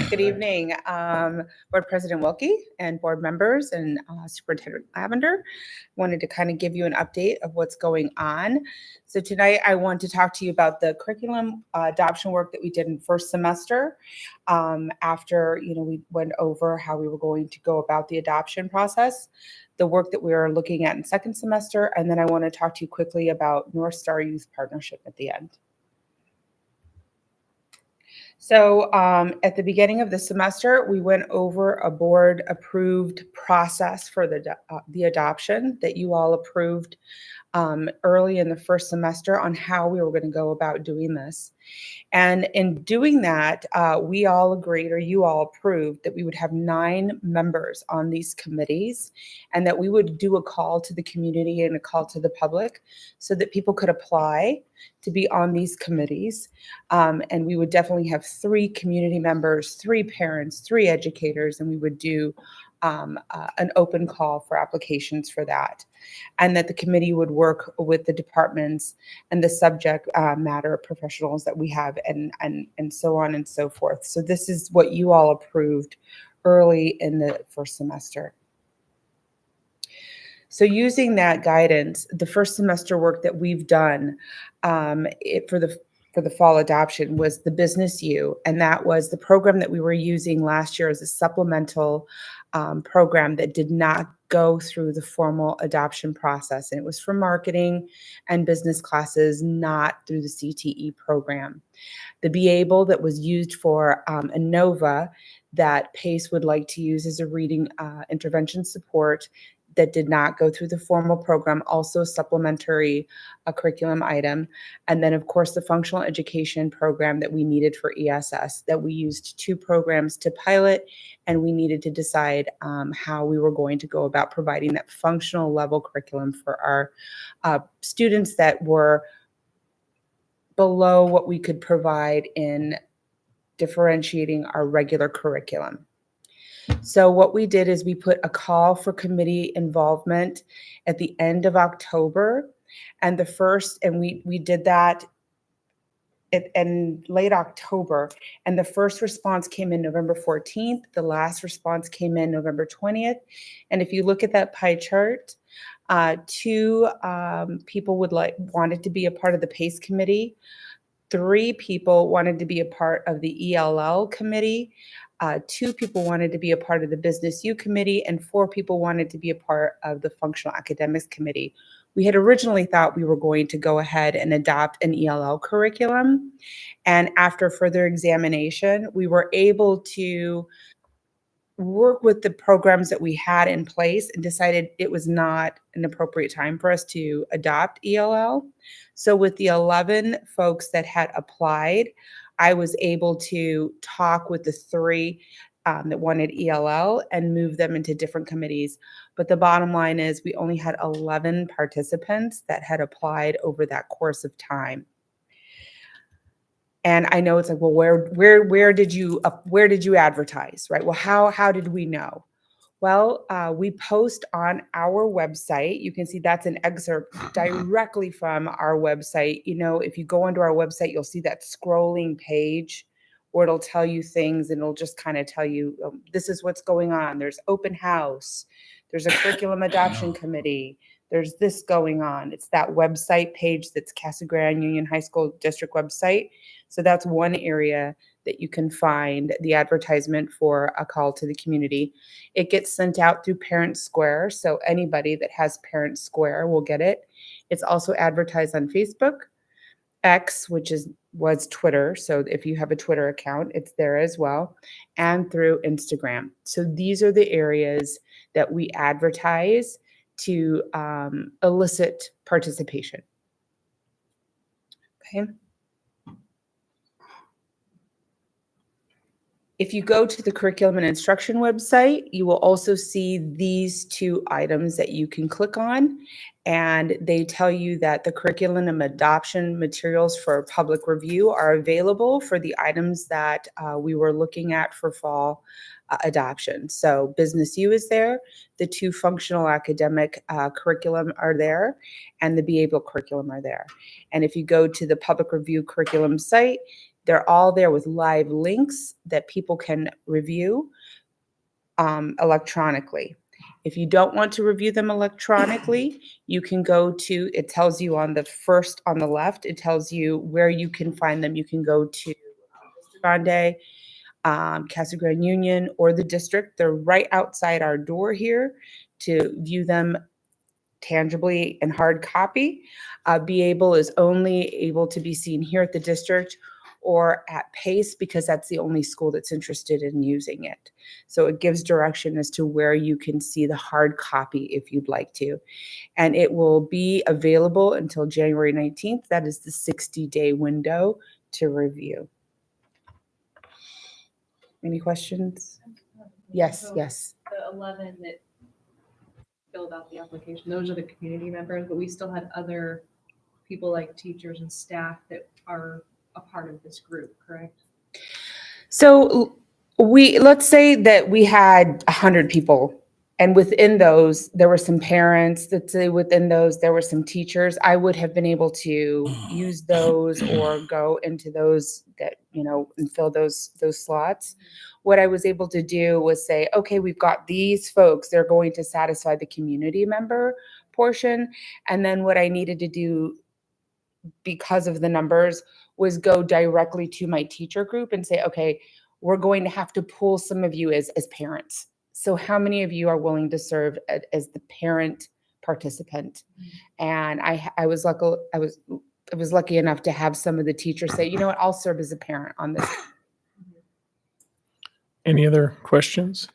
Good evening, Board President Wilkie and board members and Superintendent Lavender. Wanted to kind of give you an update of what's going on. So tonight I want to talk to you about the curriculum adoption work that we did in first semester. After we went over how we were going to go about the adoption process, the work that we are looking at in second semester, and then I want to talk to you quickly about North Star Youth Partnership at the end. So at the beginning of the semester, we went over a board-approved process for the adoption that you all approved early in the first semester on how we were going to go about doing this. And in doing that, we all agreed, or you all approved, that we would have 9 members on these committees, and that we would do a call to the community and a call to the public so that people could apply to be on these committees. And we would definitely have 3 community members, 3 parents, 3 educators, and we would do an open call for applications for that. And that the committee would work with the departments and the subject matter professionals that we have, and so on and so forth. So this is what you all approved early in the first semester. So using that guidance, the first semester work that we've done for the fall adoption was the Business U, and that was the program that we were using last year as a supplemental program that did not go through the formal adoption process. And it was for marketing and business classes, not through the CTE program. The Be Able that was used for ANOVA that PACE would like to use as a reading intervention support, that did not go through the formal program, also a supplementary curriculum item. And then, of course, the functional education program that we needed for ESS, that we used 2 programs to pilot, and we needed to decide how we were going to go about providing that functional level curriculum for our students that were below what we could provide in differentiating our regular curriculum. So what we did is we put a call for committee involvement at the end of October, and we did that in late October, and the first response came in November 14th. The last response came in November 20th. And if you look at that pie chart, 2 people wanted to be a part of the PACE committee. 3 people wanted to be a part of the ELL committee. 2 people wanted to be a part of the Business U committee, and 4 people wanted to be a part of the Functional Academics committee. We had originally thought we were going to go ahead and adopt an ELL curriculum. And after further examination, we were able to work with the programs that we had in place and decided it was not an appropriate time for us to adopt ELL. So with the 11 folks that had applied, I was able to talk with the 3 that wanted ELL and move them into different committees. But the bottom line is we only had 11 participants that had applied over that course of time. And I know it's like, well, where did you advertise, right? Well, how did we know? Well, we post on our website. You can see that's an excerpt directly from our website. You know, if you go onto our website, you'll see that scrolling page where it'll tell you things, and it'll just kind of tell you, this is what's going on. There's open house. There's a curriculum adoption committee. There's this going on. It's that website page that's Casa Grande Union High School District website. So that's one area that you can find the advertisement for a call to the community. It gets sent out through Parent Square, so anybody that has Parent Square will get it. It's also advertised on Facebook, X, which was Twitter. So if you have a Twitter account, it's there as well, and through Instagram. So these are the areas that we advertise to elicit participation. Okay. If you go to the curriculum and instruction website, you will also see these 2 items that you can click on, and they tell you that the curriculum and adoption materials for public review are available for the items that we were looking at for fall adoption. So Business U is there, the 2 functional academic curriculum are there, and the behavioral curriculum are there. And if you go to the public review curriculum site, they're all there with live links that people can review electronically. If you don't want to review them electronically, you can go to, it tells you on the left, it tells you where you can find them. You can go to Grande, Casa Grande Union, or the district. They're right outside our door here to view them tangibly in hard copy. Be Able is only able to be seen here at the district or at PACE because that's the only school that's interested in using it. So it gives direction as to where you can see the hard copy if you'd like to. And it will be available until January 19th. That is the 60-day window to review. Any questions? Yes, So yes. The 11 that filled out the application, those are the community members, but we still had other people like teachers and staff that are a part of this group, correct? So let's say that we had 100 people, and within those, there were some parents. Let's say within those, there were some teachers. I would have been able to use those or go into those that, and fill those slots. What I was able to do was say, okay, we've got these folks. They're going to satisfy the community member portion. And then what I needed to do because of the numbers was go directly to my teacher group and say, okay, we're going to have to pull some of you as parents. So how many of you are willing to serve as the parent participant? And I was lucky enough to have some of the teachers say, you know what, I'll serve as a parent on this. Any other questions?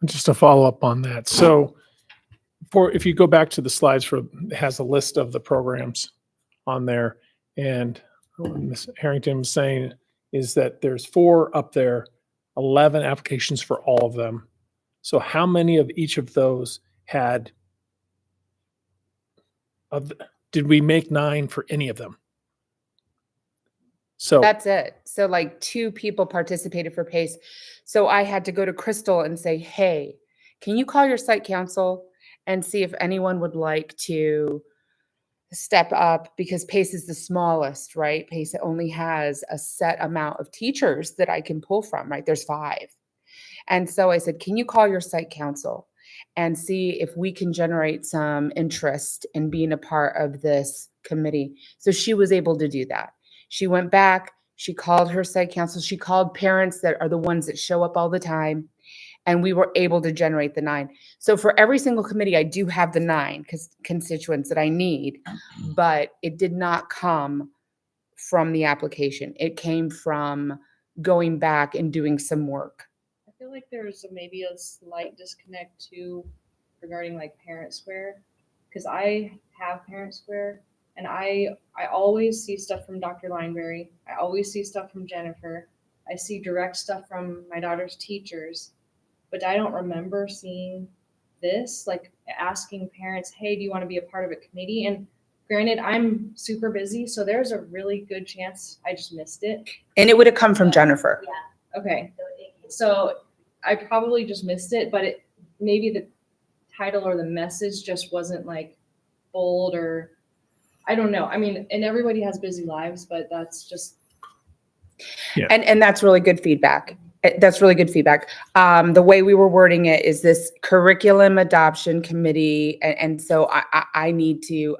Just to follow up on that. So if you go back to the slides for, it has a list of the programs on there. And what Ms. Harrington was saying is that there's 4 up there, 11 applications for all of them. So how many of each of those did we make 9 for any of them? So That's it. So like 2 people participated for PACE. So I had to go to Crystal and say, hey, can you call your site council and see if anyone would like to step up, because PACE is the smallest, right? PACE only has a set amount of teachers that I can pull from, right? There's 5. And so I said, can you call your site council and see if we can generate some interest in being a part of this committee? So she was able to do that. She went back, she called her site council, she called parents that are the ones that show up all the time, and we were able to generate the 9. So for every single committee, I do have the 9 constituents that I need, but it did not come from the application. It came from going back and doing some work. I feel like there's maybe a slight disconnect too regarding like Parent Square, because I have Parent Square and I always see stuff from Dr. Lineberry. I always see stuff from Jennifer. I see direct stuff from my daughter's teachers, but I don't remember seeing this, like asking parents, hey, do you want to be a part of a committee? And granted, I'm super busy, so there's a really good chance I just missed it. And it would have come from Jennifer. Yeah. Okay. So I probably just missed it, but maybe the title or the message just wasn't like bold, or I don't know. I mean, and everybody has busy lives, but that's just. Yeah. And that's really good feedback. That's really good feedback. The way we were wording it is this curriculum adoption committee. And so I need to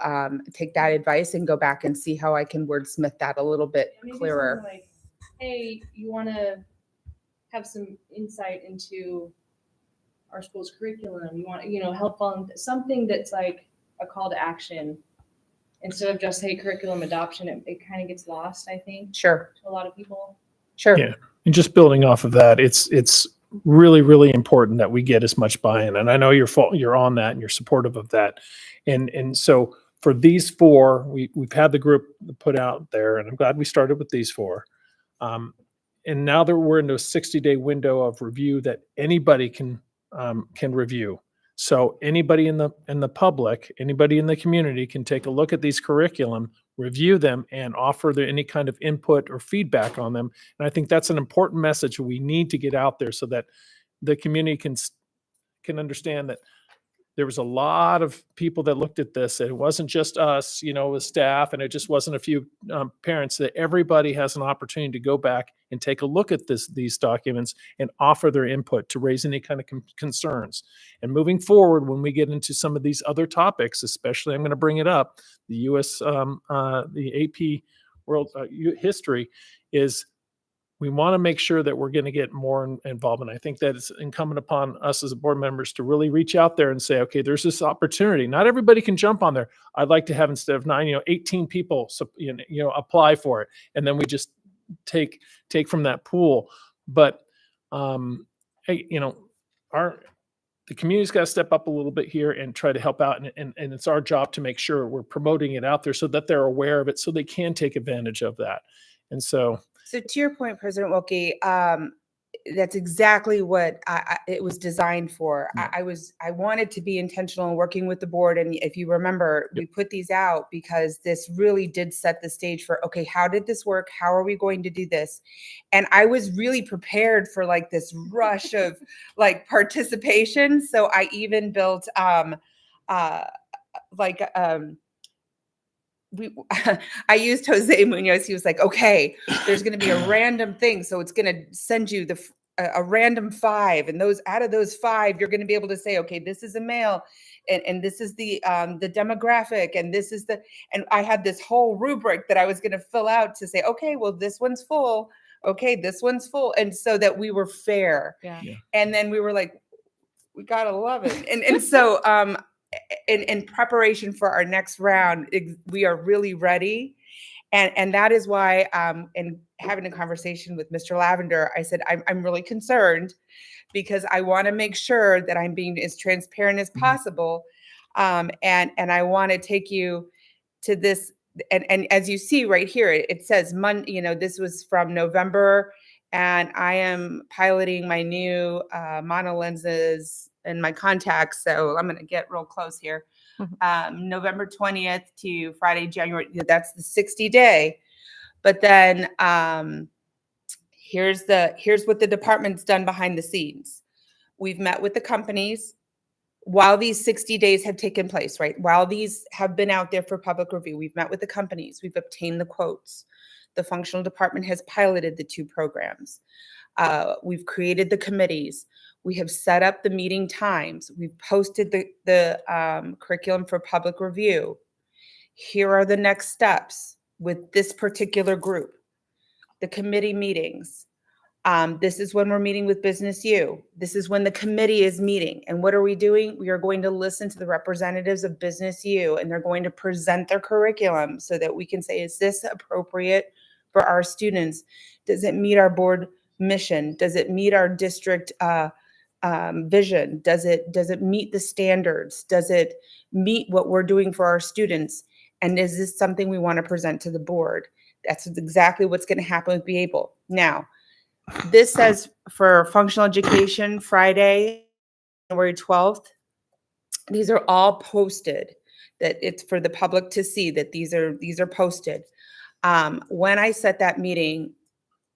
take that advice and go back and see how I can wordsmith that a little bit Maybe clearer. something like, hey, you want to have some insight into our school's curriculum? You want, help on something that's like a call to action instead of just, hey, curriculum adoption. It kind of gets lost, I think, Sure. to a lot of people. Sure. Yeah. And just building off of that, it's really, really important that we get as much buy-in. And I know you're on that and you're supportive of that. And so for these 4, we've had the group put out there, and I'm glad we started with these 4. And now that we're into a 60-day window of review that anybody can review. So anybody in the public, anybody in the community can take a look at these curriculum, review them, and offer any kind of input or feedback on them. And I think that's an important message we need to get out there so that the community can understand that there was a lot of people that looked at this. It wasn't just us, with staff, and it just wasn't a few parents. That everybody has an opportunity to go back and take a look at these documents and offer their input to raise any kind of concerns. And moving forward, when we get into some of these other topics, especially I'm going to bring it up, the U.S. The AP World History is. We want to make sure that we're going to get more involvement. I think that it's incumbent upon us as board members to really reach out there and say, okay, there's this opportunity. Not everybody can jump on there. I'd like to have, instead of 9, 18 people, apply for it. And then we just take from that pool. But, hey, the community's got to step up a little bit here and try to help out. And it's our job to make sure we're promoting it out there so that they're aware of it, so they can take advantage of that. And so to your point, President Wilkie, that's exactly what it was designed for. Yeah. I wanted to be intentional in working with the board. And if you remember, we put these out because this really did set the stage for, okay, how did this work? How are we going to do this? And I was really prepared for like this rush of like participation. So I even built I used Jose Munoz. He was like, okay, there's going to be a random thing. So it's going to send you a random 5. And out of those 5, you're going to be able to say, okay, this is a male and this is the demographic. And and I had this whole rubric that I was going to fill out to say, okay, well, this one's full. Okay, this one's full. And so that we were fair. Yeah. And then we were like, we got to love it. And so, in preparation for our next round, we are really ready. And that is why, in having a conversation with Mr. Lavender, I said, I'm really concerned because I want to make sure that I'm being as transparent as possible. And I want to take you to this. And as you see right here, it says this was from November, and I am piloting my new mono lenses and my contacts. So I'm going to get real close here. November 20th to Friday, January, that's the 60-day. But then here's what the department's done behind the scenes. We've met with the companies while these 60 days have taken place, right? While these have been out there for public review, we've met with the companies, we've obtained the quotes. The functional department has piloted the 2 programs. We've created the committees. We have set up the meeting times. We've posted the curriculum for public review. Here are the next steps with this particular group. The committee meetings. This is when we're meeting with Business U. This is when the committee is meeting. And what are we doing? We are going to listen to the representatives of Business U, and they're going to present their curriculum so that we can say, is this appropriate for our students? Does it meet our board mission? Does it meet our district vision? Does it meet the standards? Does it meet what we're doing for our students? And is this something we want to present to the board? That's exactly what's going to happen with Be Able. Now, this says for functional education, Friday, January 12th. These are all posted, that it's for the public to see that these are posted. When I set that meeting,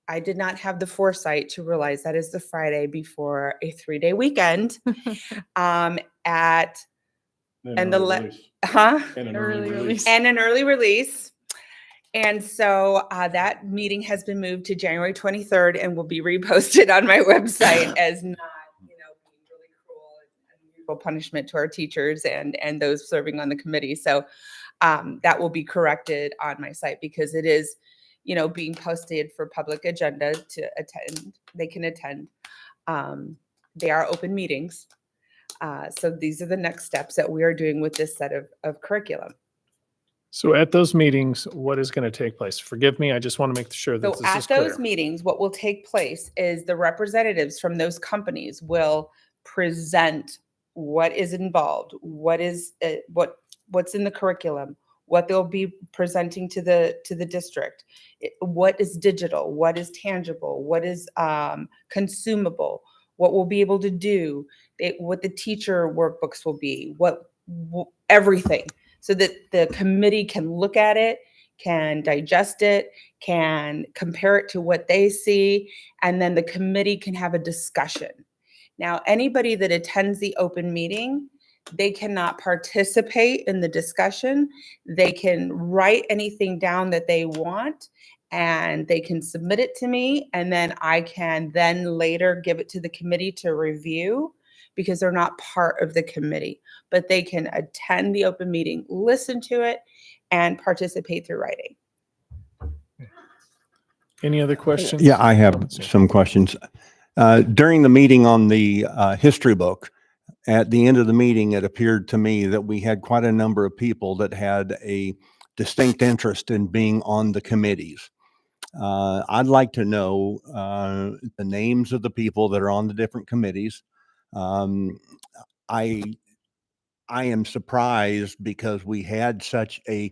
I did not have the foresight to realize that is the Friday before a 3-day weekend. And an early release. And so that meeting has been moved to January 23rd and will be reposted on my website as not, being really cruel and unusual punishment to our teachers and those serving on the committee. So that will be corrected on my site because it is, being posted for public agenda to attend. They can attend. They are open meetings. So these are the next steps that we are doing with this set of curriculum. So at those meetings, what is going to take place? Forgive me, I just want to make sure that So this is at clear. those meetings, what will take place is the representatives from those companies will present what is involved, what's in the curriculum, what they'll be presenting to the district, what is digital, what is tangible, what is consumable, what we'll be able to do, what the teacher workbooks will be, everything. So that the committee can look at it, can digest it, can compare it to what they see, and then the committee can have a discussion. Now, anybody that attends the open meeting, they cannot participate in the discussion. They can write anything down that they want, and they can submit it to me, and then I can then later give it to the committee to review, because they're not part of the committee, but they can attend the open meeting, listen to it, and participate through writing. Any other questions? Yeah, I have some questions. During the meeting on the history book, at the end of the meeting, it appeared to me that we had quite a number of people that had a distinct interest in being on the committees. I'd like to know the names of the people that are on the different committees. I am surprised because we had such a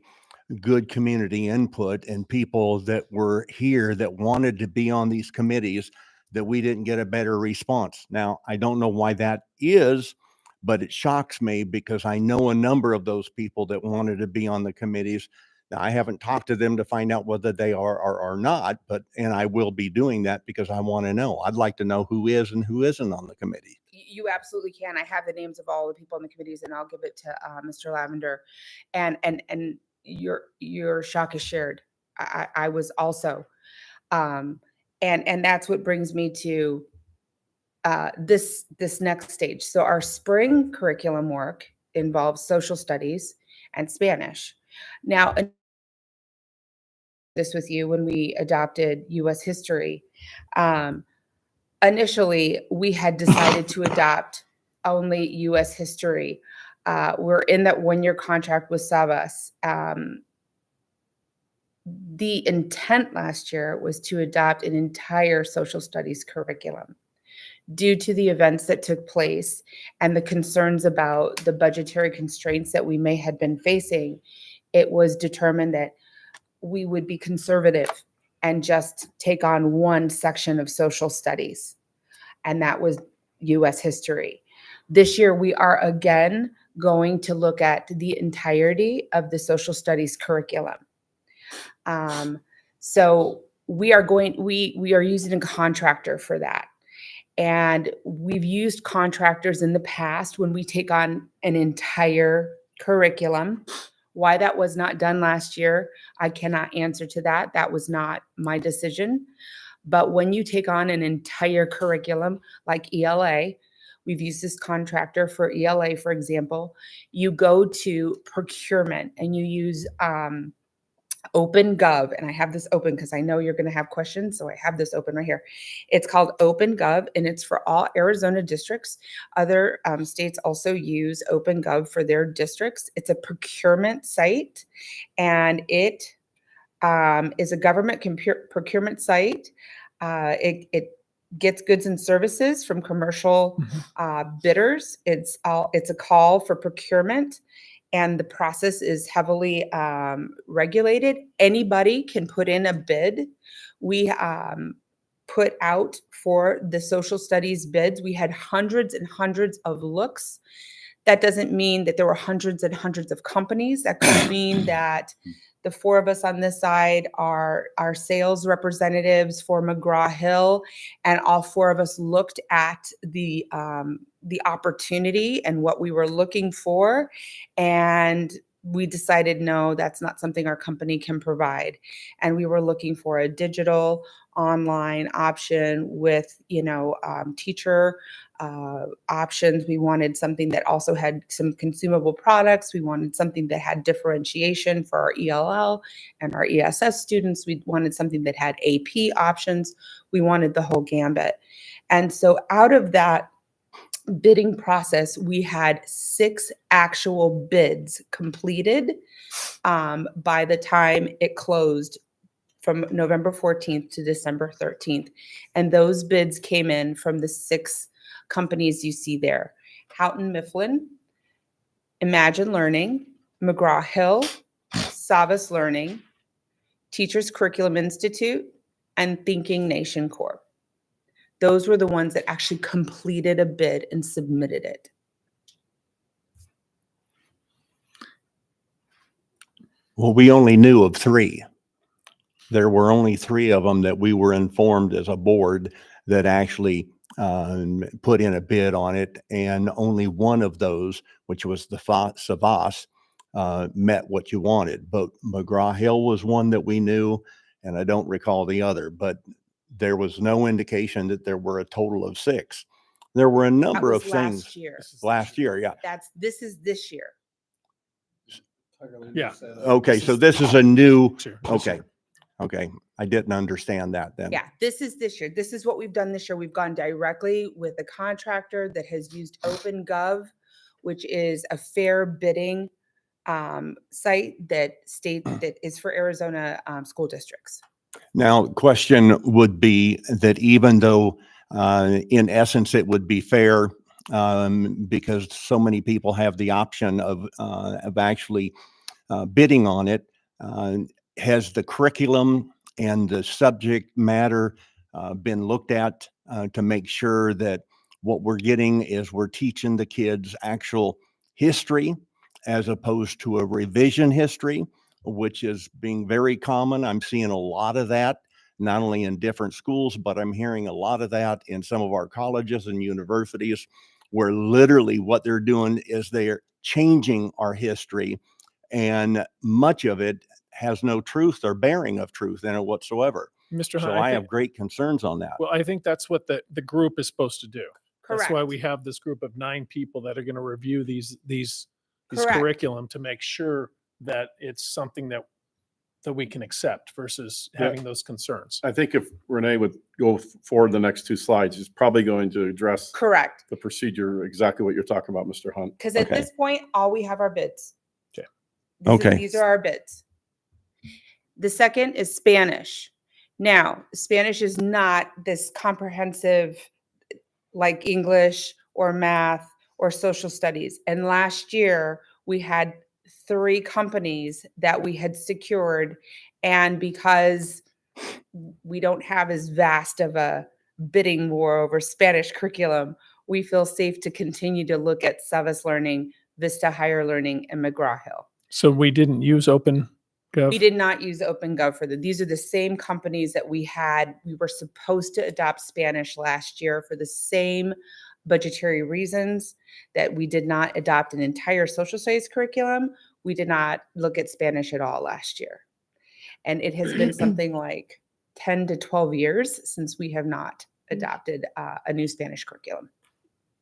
good community input and people that were here that wanted to be on these committees that we didn't get a better response. Now, I don't know why that is, but it shocks me because I know a number of those people that wanted to be on the committees. Now, I haven't talked to them to find out whether they are or are not, and I will be doing that because I want to know. I'd like to know who is and who isn't on the committee. You absolutely can. I have the names of all the people on the committees, and I'll give it to Mr. Lavender. And your shock is shared. I was also, and that's what brings me to this next stage. So our spring curriculum work involves social studies and Spanish. Now, this with you when we adopted U.S. history. Initially, we had decided to adopt only U.S. history. We're in that one-year contract with Savas. The intent last year was to adopt an entire social studies curriculum. due to the events that took place and the concerns about the budgetary constraints that we may have been facing, it was determined that we would be conservative and just take on one section of social studies, and that was U.S. history. This year, we are again going to look at the entirety of the social studies curriculum. So we are using a contractor for that. And we've used contractors in the past when we take on an entire curriculum. Why that was not done last year, I cannot answer to that. That was not my decision. But when you take on an entire curriculum like ELA, we've used this contractor for ELA, for example, you go to procurement and you use OpenGov, and I have this open because I know you're going to have questions, so I have this open right here. It's called OpenGov, and it's for all Arizona districts. Other states also use OpenGov for their districts. It's a procurement site, and it is a government procurement site. It gets goods and services from commercial bidders. It's a call for procurement. And the process is heavily regulated. Anybody can put in a bid. We put out for the social studies bids. We had hundreds and hundreds of looks. That doesn't mean that there were hundreds and hundreds of companies. That could mean that the four of us on this side are our sales representatives for McGraw-Hill, and all four of us looked at the opportunity and what we were looking for, and we decided, no, that's not something our company can provide. And we were looking for a digital online option with, teacher options. We wanted something that also had some consumable products. We wanted something that had differentiation for our ELL and our ESS students. We wanted something that had AP options. We wanted the whole gambit. And so out of that bidding process, we had 6 actual bids completed by the time it closed from November 14th to December 13th. And those bids came in from the 6 companies you see there: Houghton Mifflin, Imagine Learning, McGraw-Hill, Savas Learning, Teachers Curriculum Institute, and Thinking Nation Corp. Those were the ones that actually completed a bid and submitted it. Well, we only knew of 3. There were only 3 of them that we were informed as a board that actually put in a bid on it, and only one of those, which was the Savas, met what you wanted. But McGraw-Hill was one that we knew, and I don't recall the other, but there was no indication that there were a total of 6. There were a number of things. Last year, yeah. This is this year. Yeah. Okay, so this is a new, okay. I didn't understand that then. Yeah, this is this year. This is what we've done this year. We've gone directly with a contractor that has used OpenGov, which is a fair bidding site that is for Arizona school districts. Now, question would be that even though in essence it would be fair because so many people have the option of actually bidding on it, has the curriculum and the subject matter been looked at to make sure that what we're getting is we're teaching the kids actual history as opposed to a revision history, which is being very common. I'm seeing a lot of that, not only in different schools, but I'm hearing a lot of that in some of our colleges and universities, where literally what they're doing is they're changing our history, and much of it has no truth or bearing of truth in it whatsoever. Mr. So Hunt, I have great concerns on that. Well, I think that's what the group is supposed to do. Correct. That's why we have this group of 9 people that are going to review these Correct. curriculum to make sure that it's something that we can accept versus having those concerns. I think if Renee would go forward the next 2 slides, he's probably going to address Correct. the procedure, exactly what you're talking about, Mr. Hunt. Because at this point, all we have are bids. Okay. These are our bids. The second is Spanish. Now, Spanish is not this comprehensive. like English or math or social studies. And last year we had 3 companies that we had secured. And because we don't have as vast of a bidding war over Spanish curriculum, we feel safe to continue to look at Savas Learning, Vista Higher Learning, and McGraw-Hill. So we didn't use OpenGov. We did not use OpenGov for these are the same companies that we were supposed to adopt Spanish last year for the same budgetary reasons that we did not adopt an entire social studies curriculum. We did not look at Spanish at all last year. And it has been something like 10 to 12 years since we have not adopted a new Spanish curriculum.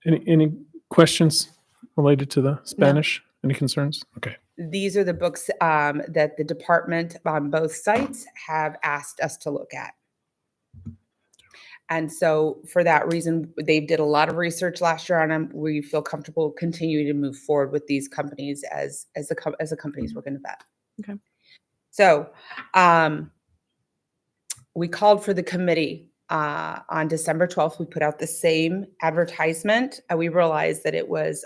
Any questions related to the Spanish? Any concerns? Okay. These are the books that the department on both sites have asked us to look at. And so for that reason, they did a lot of research last year on them. We feel comfortable continuing to move forward with these companies as the companies we're going to vet. Okay. So we called for the committee on December 12th. We put out the same advertisement. We realized that it was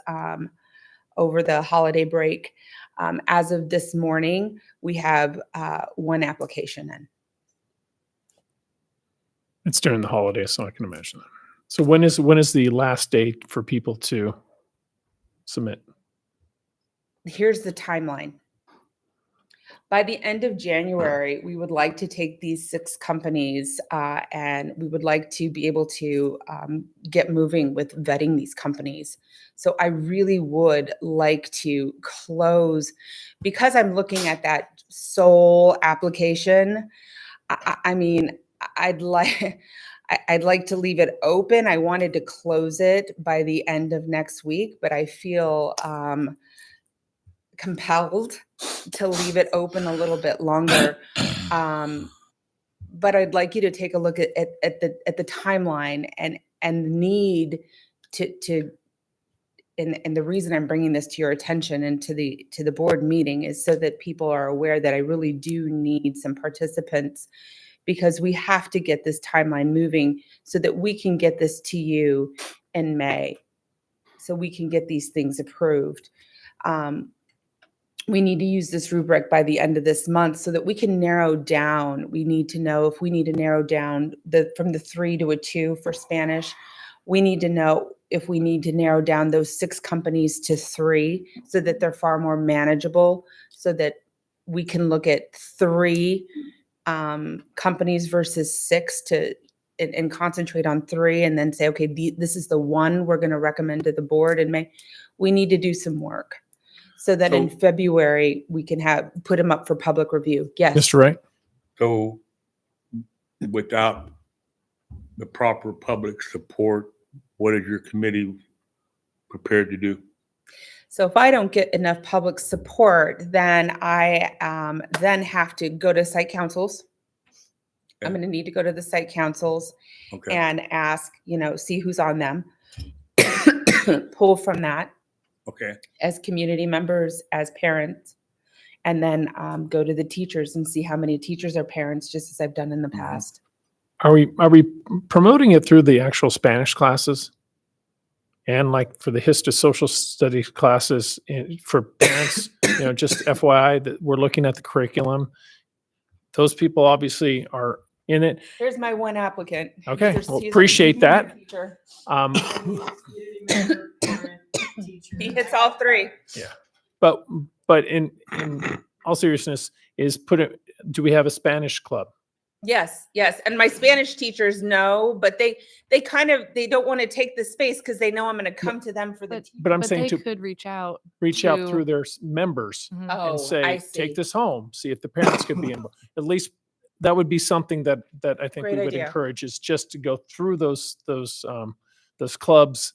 over the holiday break. As of this morning, we have 1 application in. It's during the holidays, so I can imagine that. So when is the last date for people to submit? Here's the timeline. By the end of January, we would like to take these 6 companies and we would like to be able to get moving with vetting these companies. So I really would like to close, because I'm looking at that sole application. I mean, I'd like to leave it open. I wanted to close it by the end of next week, but I feel compelled to leave it open a little bit longer. But I'd like you to take a look at the timeline and the need to and the reason I'm bringing this to your attention and to the board meeting is so that people are aware that I really do need some participants, because we have to get this timeline moving so that we can get this to you in May, so we can get these things approved. We need to use this rubric by the end of this month so that we can narrow down. We need to know if we need to narrow down from the 3 to a 2 for Spanish. We need to know if we need to narrow down those 6 companies to 3 so that they're far more manageable, so that we can look at 3 companies versus 6 and concentrate on 3 and then say, okay, this is the one we're going to recommend to the board in May. We need to do some work so that in February we can put them up for public review. Yes. Mr. Wright? So without the proper public support, what is your committee prepared to do? So if I don't get enough public support, then I then have to go to site councils. I'm going to need to go to the site councils and ask, see who's on them, pull from that as community members, as parents, and then go to the teachers and see how many teachers are parents, just as I've done in the past. Are we promoting it through the actual Spanish classes? And like for the history social studies classes for parents, just FYI that we're looking at the curriculum. Those people obviously are in it. Here's my one applicant. Okay, well, appreciate that. He hits all 3. Yeah, but in all seriousness, do we have a Spanish club? Yes. And my Spanish teachers know, but they don't want to take the space because they know I'm going to come to them for the teaching. But I'm saying they could reach out through their members and say, take this home, see if the parents could be involved. At least that would be something that I think we would encourage, is just to go through those clubs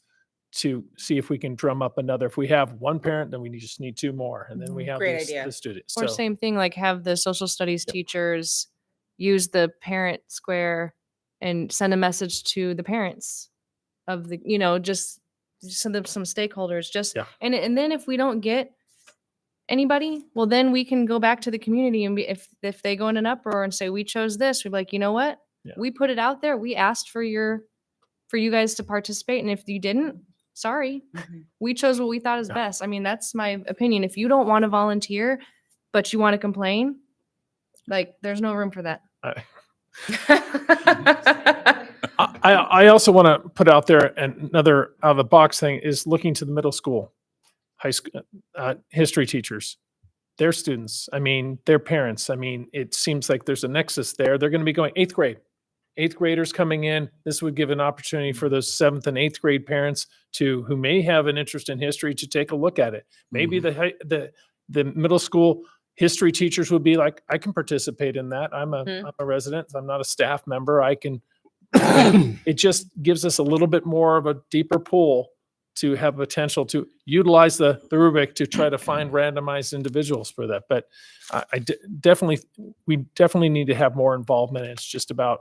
to see if we can drum up another. If we have 1 parent, then we just need 2 more, and then we have the students. Or same thing, like have the social studies teachers use the parent square and send a message to the parents of the, just send them some stakeholders, and then if we don't get anybody, well, then we can go back to the community and if they go in an uproar and say, we chose this, we're like, you know what? Yeah. We put it out there. We asked for your for you guys to participate. And if you didn't, sorry, we chose what we thought is best. I mean, that's my opinion. If you don't want to volunteer, but you want to complain, like, there's no room for that. I also want to put out there another out of the box thing is looking to the middle school, high school, history teachers, their students. I mean, their parents. I mean, it seems like there's a nexus there. They're going to be going eighth graders coming in. This would give an opportunity for those 7th and 8th grade parents who may have an interest in history to take a look at it. Maybe the middle school history teachers would be like, I can participate in that. I'm a resident. I'm not a staff member. I can. It just gives us a little bit more of a deeper pool to have potential to utilize the rubric to try to find randomized individuals for that. But we definitely need to have more involvement. It's just about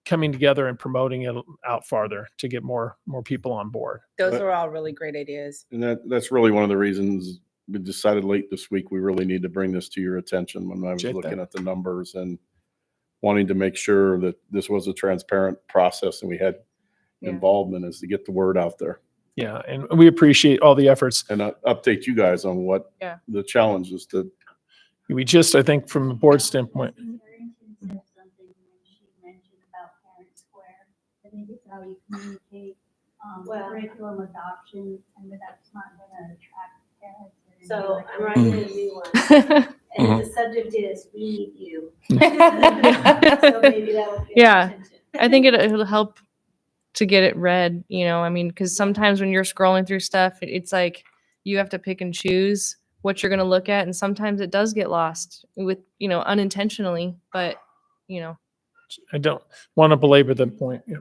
coming together and promoting it out farther to get more people on board. Those are all really great ideas. And that's really one of the reasons we decided late this week, we really need to bring this to your attention when I was Appreciate looking that. at the numbers and wanting to make sure that this was a transparent process and we had involvement is to get the word out there. Yeah, and we appreciate all the efforts. And update you guys on what the challenges that We just, I think from a board standpoint, I think it's how you communicate curriculum adoption, and that's not going to attract parents. So I'm writing a new one, and the subject is "We Need You." So maybe that will get attention. I think it'll help to get it read. You know, I mean, because sometimes when you're scrolling through stuff, it's like you have to pick and choose what you're going to look at, and sometimes it does get lost with unintentionally. But I don't want to belabor the point. Yeah.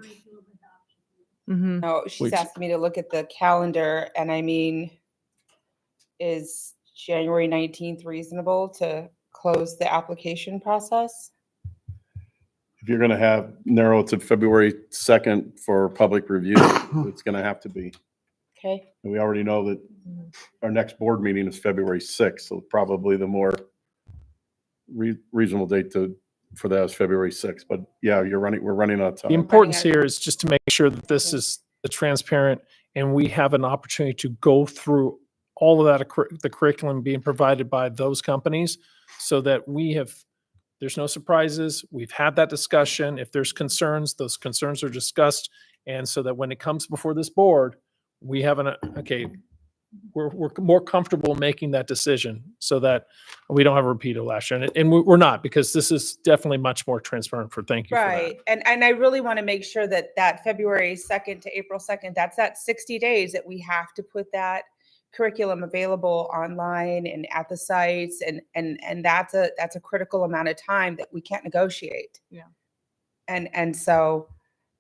Mm-hmm. No, she's Which- asking me to look at the calendar, and I mean, is January 19th reasonable to close the application process? if you're going to narrow it to February 2nd for public review, it's going to have to be. Okay. And we already know that our next board meeting is February 6th, so probably the more reasonable date for that is February 6th. But yeah, we're running out of time. The importance here is just to make sure that this is transparent and we have an opportunity to go through all of that, the curriculum being provided by those companies so that there's no surprises. We've had that discussion. If there's concerns, those concerns are discussed. And so that when it comes before this board, we have we're more comfortable making that decision so that we don't have a repeat of last year. And we're not, because this is definitely much more transparent thank you for that. Right. And I really want to make sure that February 2nd to April 2nd, that's that 60 days that we have to put that curriculum available online and at the sites. And that's a critical amount of time that we can't negotiate. Yeah. And so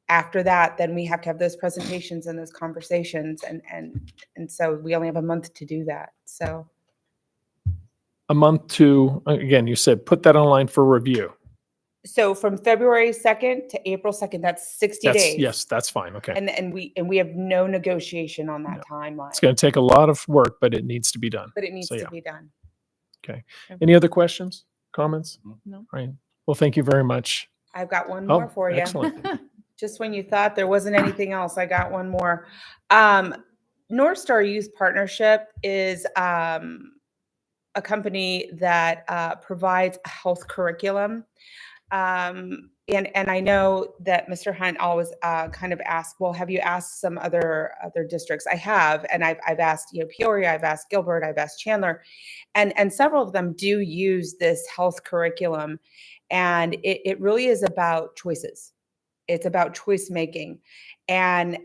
after that, then we have to have those presentations and those conversations. And so we only have a month to do that. So A month to, again, you said, put that online for review. So from February 2nd to April 2nd, that's 60 days. Yes, that's fine. Okay. And we have no negotiation on that timeline. It's going to take a lot of work, but it needs to be done. But it needs So, to yeah. be done. Okay. Any other questions, comments? No. Right. Well, thank you very much. I've got one more for you. Excellent. Just when you thought there wasn't anything else, I got one more. North Star Youth Partnership is a company that provides a health curriculum. And I know that Mr. Hunt always kind of asks, well, have you asked some other districts? I have, and I've asked, Peoria, I've asked Gilbert, I've asked Chandler, and several of them do use this health curriculum, and it really is about choices. It's about choice making, and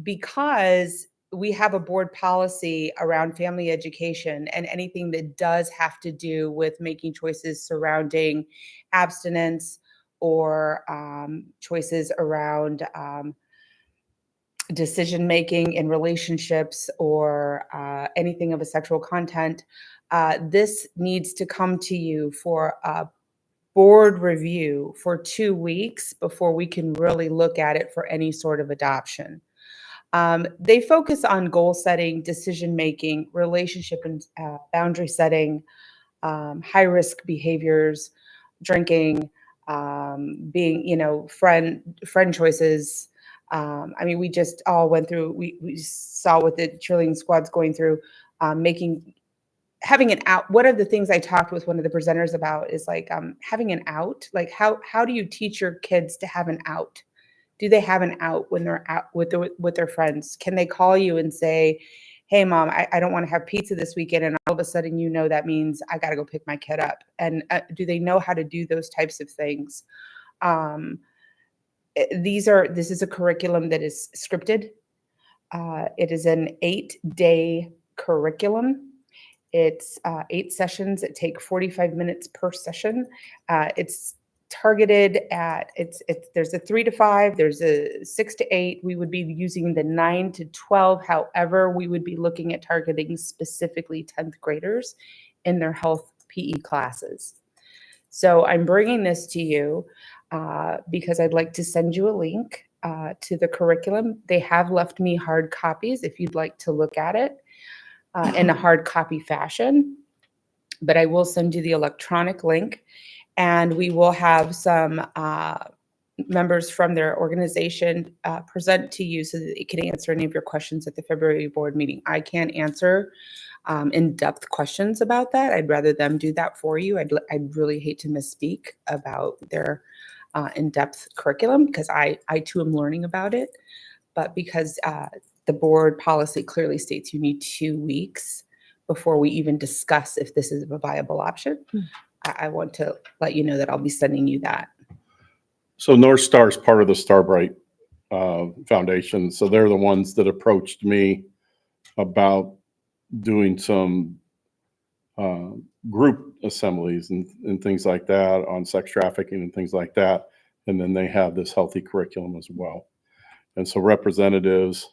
because we have a board policy around family education and anything that does have to do with making choices surrounding abstinence or choices around decision making in relationships or anything of a sexual content, this needs to come to you for a board review for 2 weeks before we can really look at it for any sort of adoption. They focus on goal setting, decision making, relationship and boundary setting, high risk behaviors, drinking, being, friend choices, I mean, we just all went through, we saw what the cheerleading squad's going through, having an out. One of the things I talked with one of the presenters about is like having an out. Like how do you teach your kids to have an out? Do they have an out when they're out with their friends? Can they call you and say, hey mom, I don't want to have pizza this weekend, and all of a sudden that means I got to go pick my kid up? And do they know how to do those types of things? This is a curriculum that is scripted. It is an 8-day curriculum. It's 8 sessions that take 45 minutes per session. It's targeted at, there's a 3 to 5, there's a 6 to 8. We would be using the 9 to 12. However, we would be looking at targeting specifically 10th graders in their health PE classes. So I'm bringing this to you because I'd like to send you a link to the curriculum. They have left me hard copies if you'd like to look at it in a hard copy fashion, but I will send you the electronic link, and we will have some members from their organization present to you so that they can answer any of your questions at the February board meeting. I can't answer in-depth questions about that. I'd rather them do that for you. I'd really hate to misspeak about their in-depth curriculum because I too am learning about it, but because the board policy clearly states you need 2 weeks before we even discuss if this is a viable option. I want to let you know that I'll be sending you that. So North Star is part of the Starbright Foundation. So they're the ones that approached me about doing some group assemblies and things like that on sex trafficking and things like that. And then they have this healthy curriculum as well. And so representatives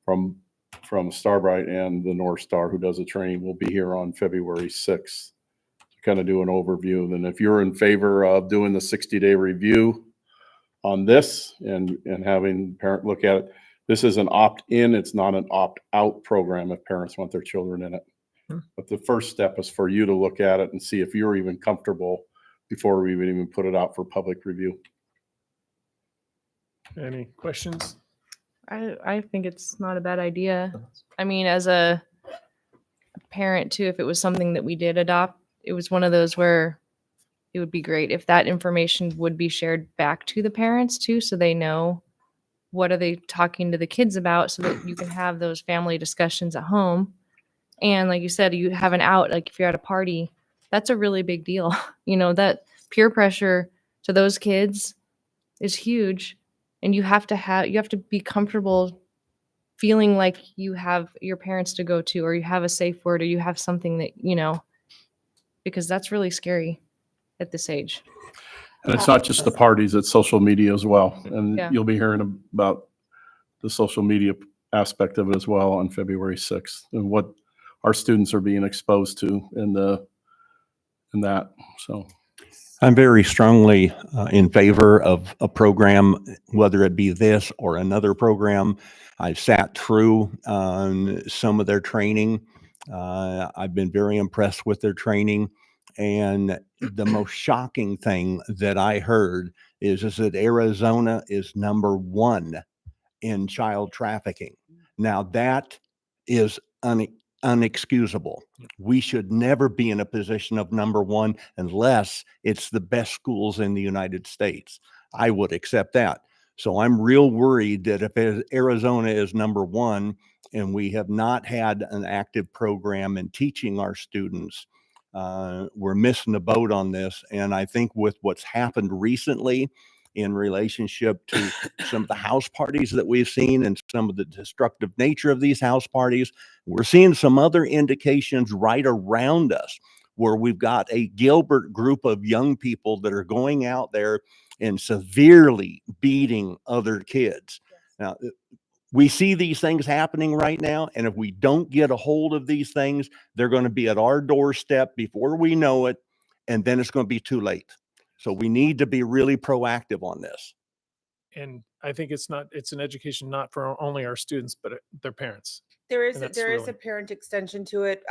from Starbright and the North Star, who does the training, will be here on February 6th to kind of do an overview. And if you're in favor of doing the 60-day review on this and having parent look at it, this is an opt-in. It's not an opt-out program if parents want their children in it. But the first step is for you to look at it and see if you're even comfortable before we would even put it out for public review. Any questions? I think it's not a bad idea. I mean, as a parent too, if it was something that we did adopt, it was one of those where it would be great if that information would be shared back to the parents too, so they know what are they talking to the kids about, so that you can have those family discussions at home. And like you said, you have an out, like if you're at a party, that's a really big deal. You know, that peer pressure to those kids is huge. And you have to be comfortable feeling like you have your parents to go to, or you have a safe word, or you have something that, you know, because that's really scary at this age. And it's not just the parties, it's social media as well. And Yeah. you'll be hearing about the social media aspect of it as well on February 6th and what our students are being exposed to in that. So I'm very strongly in favor of a program, whether it be this or another program. I've sat through some of their training. I've been very impressed with their training. And the most shocking thing that I heard is that Arizona is #1 in child trafficking. Now that is unexcusable. We should never be in a position of #1 unless it's the best schools in the United States. I would accept that. So I'm real worried that if Arizona is #1 and we have not had an active program in teaching our students, we're missing the boat on this. And I think with what's happened recently in relationship to some of the house parties that we've seen and some of the destructive nature of these house parties, we're seeing some other indications right around us where we've got a Gilbert group of young people that are going out there and severely beating other kids. Now, we see these things happening right now, and if we don't get a hold of these things, they're going to be at our doorstep before we know it, and then it's going to be too late. So we need to be really proactive on this. And I think it's an education not for only our students, but their parents. There is And that's there is really- a parent extension to it.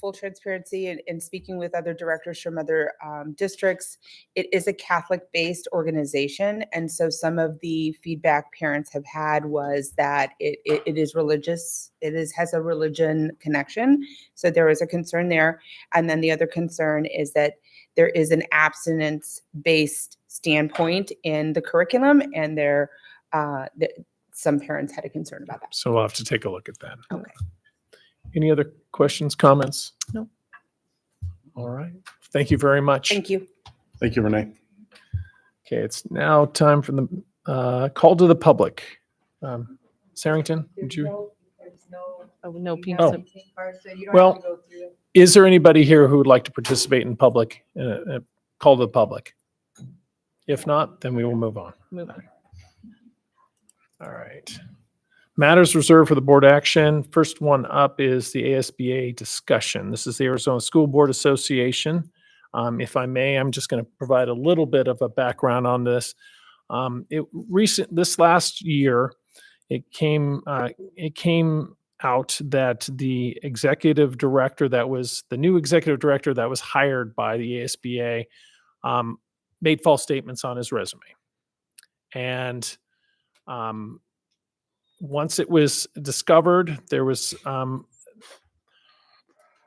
Full transparency and speaking with other directors from other districts, it is a Catholic-based organization, and so some of the feedback parents have had was that it is religious. Has a religion connection, so there is a concern there. And then the other concern is that there is an abstinence-based standpoint in the curriculum, and some parents had a concern about that. So we'll have to take a look at that. Okay. Any other questions, comments? No. All right. Thank you very much. Thank you. Thank you, Renee. Okay, it's now time for the call to the public. Sarrington, would you? Oh, no Oh. people. Well, is there anybody here who would like to participate in public, call to the public? If not, then we will move on. Move on. All right. Matters reserved for the board action. First one up is the ASBA discussion. This is the Arizona School Board Association. If I may, I'm just going to provide a little bit of a background on this. This last year, it came out that the executive director the new executive director that was hired by the ASBA made false statements on his resume. And once it was discovered, there was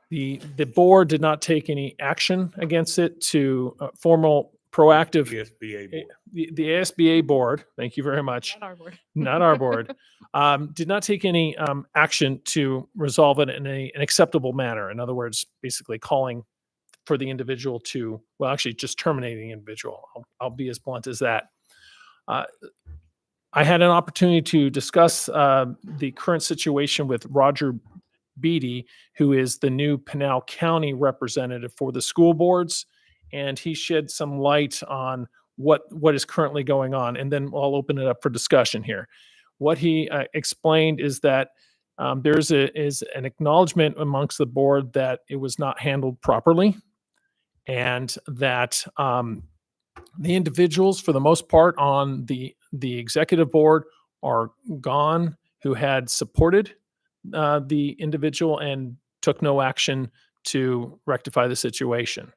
the board did not take any action against it to formal proactive. SBA board. The ASBA board, thank you very much. Not our board. Not our board, did not take any action to resolve it in an acceptable manner. In other words, basically calling for the individual to, well, actually just terminating the individual. I'll be as blunt as that. I had an opportunity to discuss the current situation with Roger Beatty, who is the new Pinal County representative for the school boards, and he shed some light on what is currently going on, and then I'll open it up for discussion here. What he explained is that is an acknowledgement amongst the board that it was not handled properly, and that the individuals, for the most part, on the executive board are gone who had supported the individual and took no action to rectify the situation.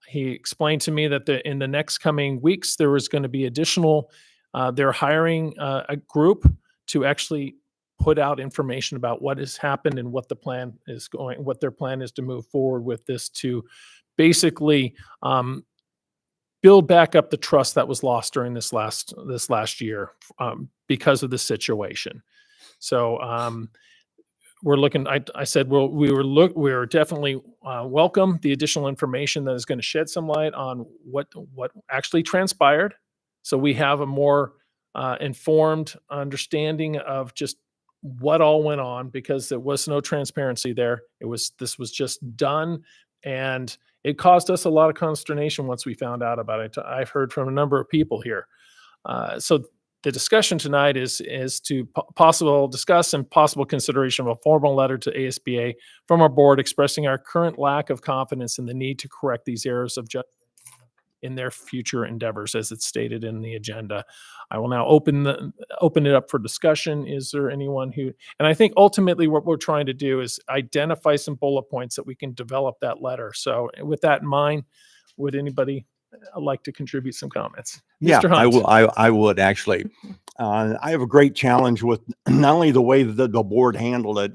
He explained to me that in the next coming weeks, there was going to be additional, they're hiring a group to actually put out information about what has happened and what what their plan is to move forward with this to basically build back up the trust that was lost during this last year because of the situation. So we're looking. I said, well, we were definitely welcome the additional information that is going to shed some light on what actually transpired, so we have a more informed understanding of just what all went on, because there was no transparency there. This was just done, and it caused us a lot of consternation once we found out about it. I've heard from a number of people here. So the discussion tonight is to discuss and possible consideration of a formal letter to ASBA from our board expressing our current lack of confidence in the need to correct these errors of judgment in their future endeavors, as it's stated in the agenda. I will now open it up for discussion. Is there anyone who, and I think ultimately what we're trying to do is identify some bullet points that we can develop that letter. So with that in mind, would anybody like to contribute some comments? Yeah, Mr. I Hunt. will. I would actually. I have a great challenge with not only the way that the board handled it,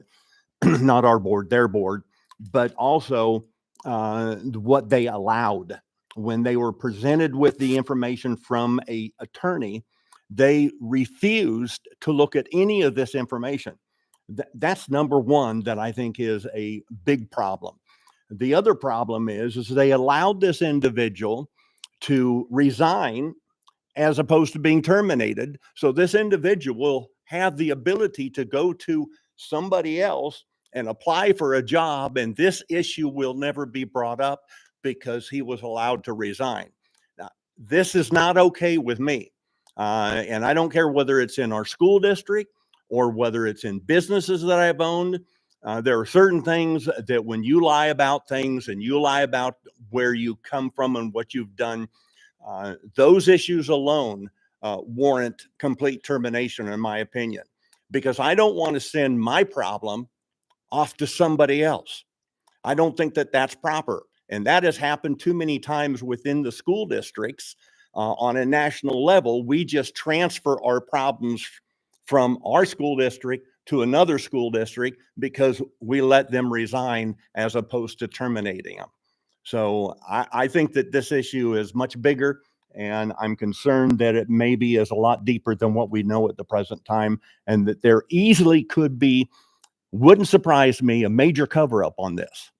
not our board, their board, but also what they allowed. When they were presented with the information from an attorney, they refused to look at any of this information. That's number one that I think is a big problem. The other problem is they allowed this individual to resign as opposed to being terminated. So this individual will have the ability to go to somebody else and apply for a job, and this issue will never be brought up because he was allowed to resign. Now, this is not okay with me. And I don't care whether it's in our school district or whether it's in businesses that I've owned. There are certain things that when you lie about things and you lie about where you come from and what you've done, those issues alone warrant complete termination, in my opinion, because I don't want to send my problem off to somebody else. I don't think that that's proper. And that has happened too many times within the school districts. On a national level, we just transfer our problems from our school district to another school district because we let them resign as opposed to terminating them. So I think that this issue is much bigger, and I'm concerned that it maybe is a lot deeper than what we know at the present time, and that there easily could be, wouldn't surprise me, a major cover up on this,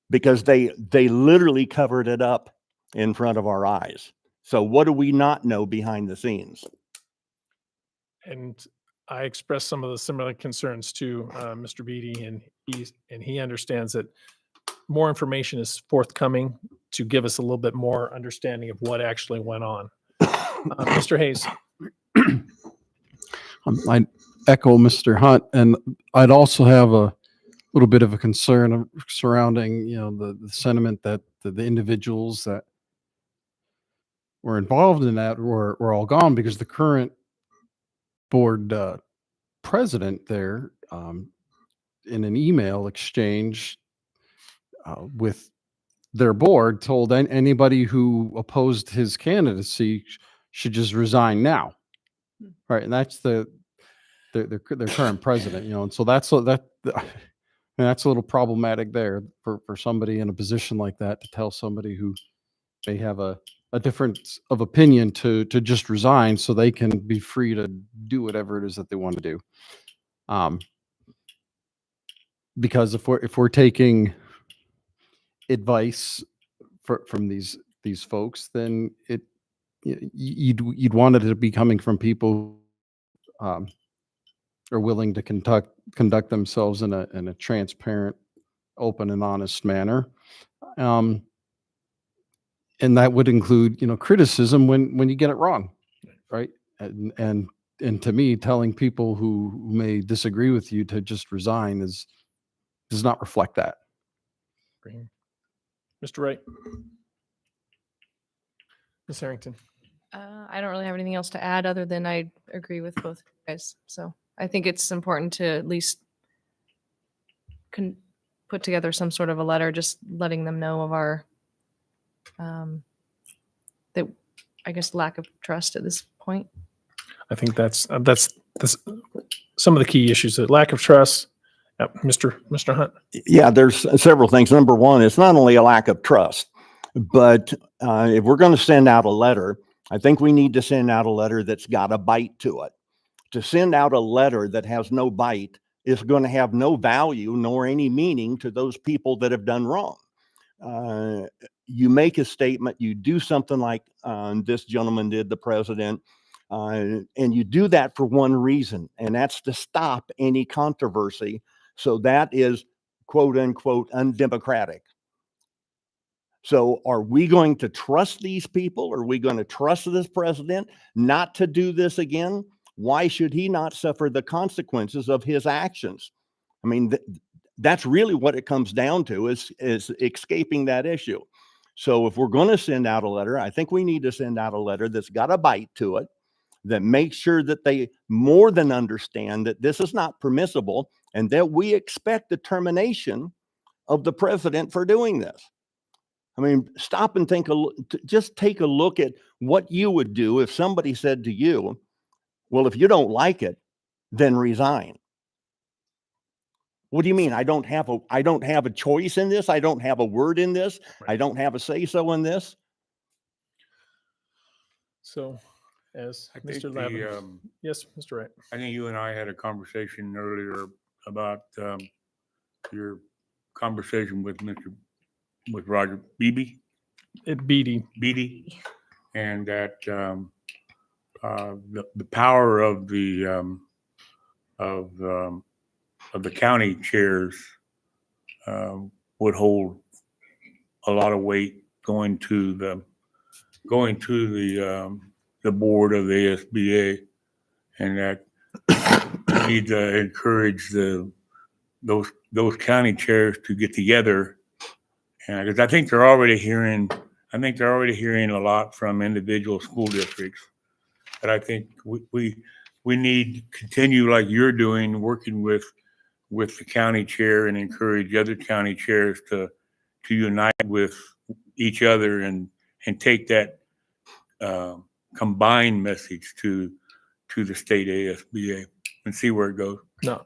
because they literally covered it up in front of our eyes. So what do we not know behind the scenes? And I expressed some of the similar concerns to Mr. Beatty, and he understands that more information is forthcoming to give us a little bit more understanding of what actually went on. Mr. Hayes. I echo Mr. Hunt, and I'd also have a little bit of a concern surrounding, the sentiment that the individuals that were involved in that were all gone, because the current board president there, in an email exchange with their board, told anybody who opposed his candidacy should just resign now. Right, and that's their current president, and so that's that's a little problematic there for somebody in a position like that to tell somebody who may have a difference of opinion to just resign so they can be free to do whatever it is that they want to do. Because if we're taking advice from these folks, then you'd want it to be coming from people who are willing to conduct themselves in a transparent, open, and honest manner. And that would include, criticism when you get it wrong, right? And to me, telling people who may disagree with you to just resign does not reflect that. Mr. Wright. Ms. Harrington. I don't really have anything else to add other than I agree with both guys. So I think it's important to at least put together some sort of a letter, just letting them know of our, that I guess lack of trust at this point. I think that's some of the key issues. The lack of trust. Mr. Hunt. Yeah, there's several things. Number one, it's not only a lack of trust, but if we're going to send out a letter, I think we need to send out a letter that's got a bite to it. To send out a letter that has no bite is going to have no value nor any meaning to those people that have done wrong. You make a statement, you do something like this gentleman did, the president, and you do that for one reason, and that's to stop any controversy. So that is, quote unquote, undemocratic. So are we going to trust these people? Are we going to trust this president not to do this again? Why should he not suffer the consequences of his actions? I mean, that's really what it comes down to, is escaping that issue. So if we're going to send out a letter, I think we need to send out a letter that's got a bite to it, that makes sure that they more than understand that this is not permissible and that we expect the termination of the president for doing this. I mean, stop and just take a look at what you would do if somebody said to you, well, if you don't like it, then resign. What do you mean? I don't have a choice in this. I don't have a word in this. Right. I don't have a say-so in this. So, as I think Mr. Lavender. Yes, Mr. Wright. I think you and I had a conversation earlier about your conversation with Roger Beebe. Beatty, and that the power of the county chairs would hold a lot of weight going to the board of the ASBA, and that we need to encourage those county chairs to get together, and because I think they're already hearing I think they're already hearing a lot from individual school districts. But I think we need to continue like you're doing, working with the county chair and encourage other county chairs to unite with each other and take that combined message to the state ASBA and see where it goes. No,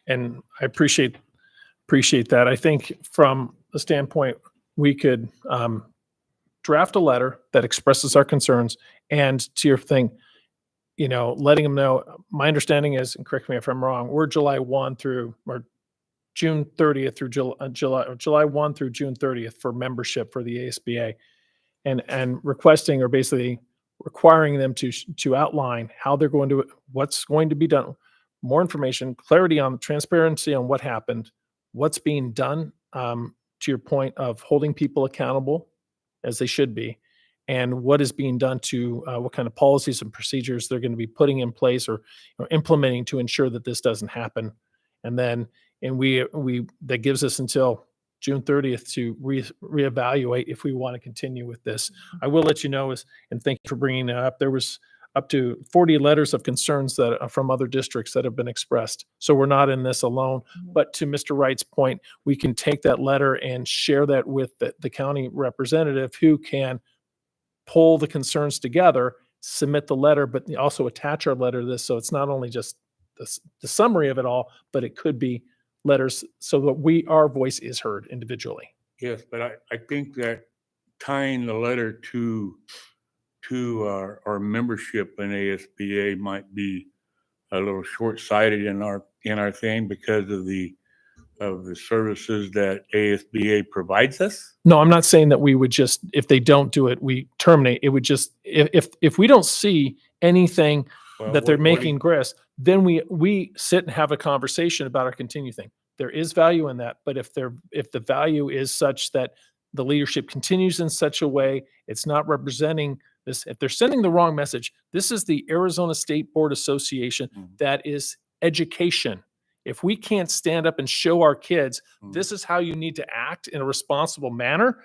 and I appreciate that. I think from the standpoint, we could draft a letter that expresses our concerns, and to your thing, letting them know. My understanding is, and correct me if I'm wrong, we're July 1 through or June 30th through July 1 through June 30th for membership for the ASBA, and requesting or basically requiring them to outline how they're going to, what's going to be done, more information, clarity on transparency on what happened, what's being done, to your point of holding people accountable as they should be, and what is being done to what kind of policies and procedures they're going to be putting in place or implementing to ensure that this doesn't happen. And then, we that gives us until June 30th to reevaluate if we want to continue with this. I will let you know, and thank you for bringing it up, there was up to 40 letters of concerns that from other districts that have been expressed. So we're not in this alone. But to Mr. Wright's point, we can take that letter and share that with the county representative who can pull the concerns together, submit the letter, but also attach our letter to this. So it's not only just the summary of it all, but it could be letters so that our voice is heard individually. Yes, but I think that tying the letter to our membership in ASBA might be a little short-sighted in our thing because of the services that ASBA provides us. No, I'm not saying that we would just, if they don't do it, we terminate. It would just, if we don't see anything that they're making progress, then we sit and have a conversation about our continue thing. There is value in that, but if the value is such that the leadership continues in such a way, it's not representing this. If they're sending the wrong message, this is the Arizona State Board Association. That is education. If we can't stand up and show our kids, this is how you need to act in a responsible manner,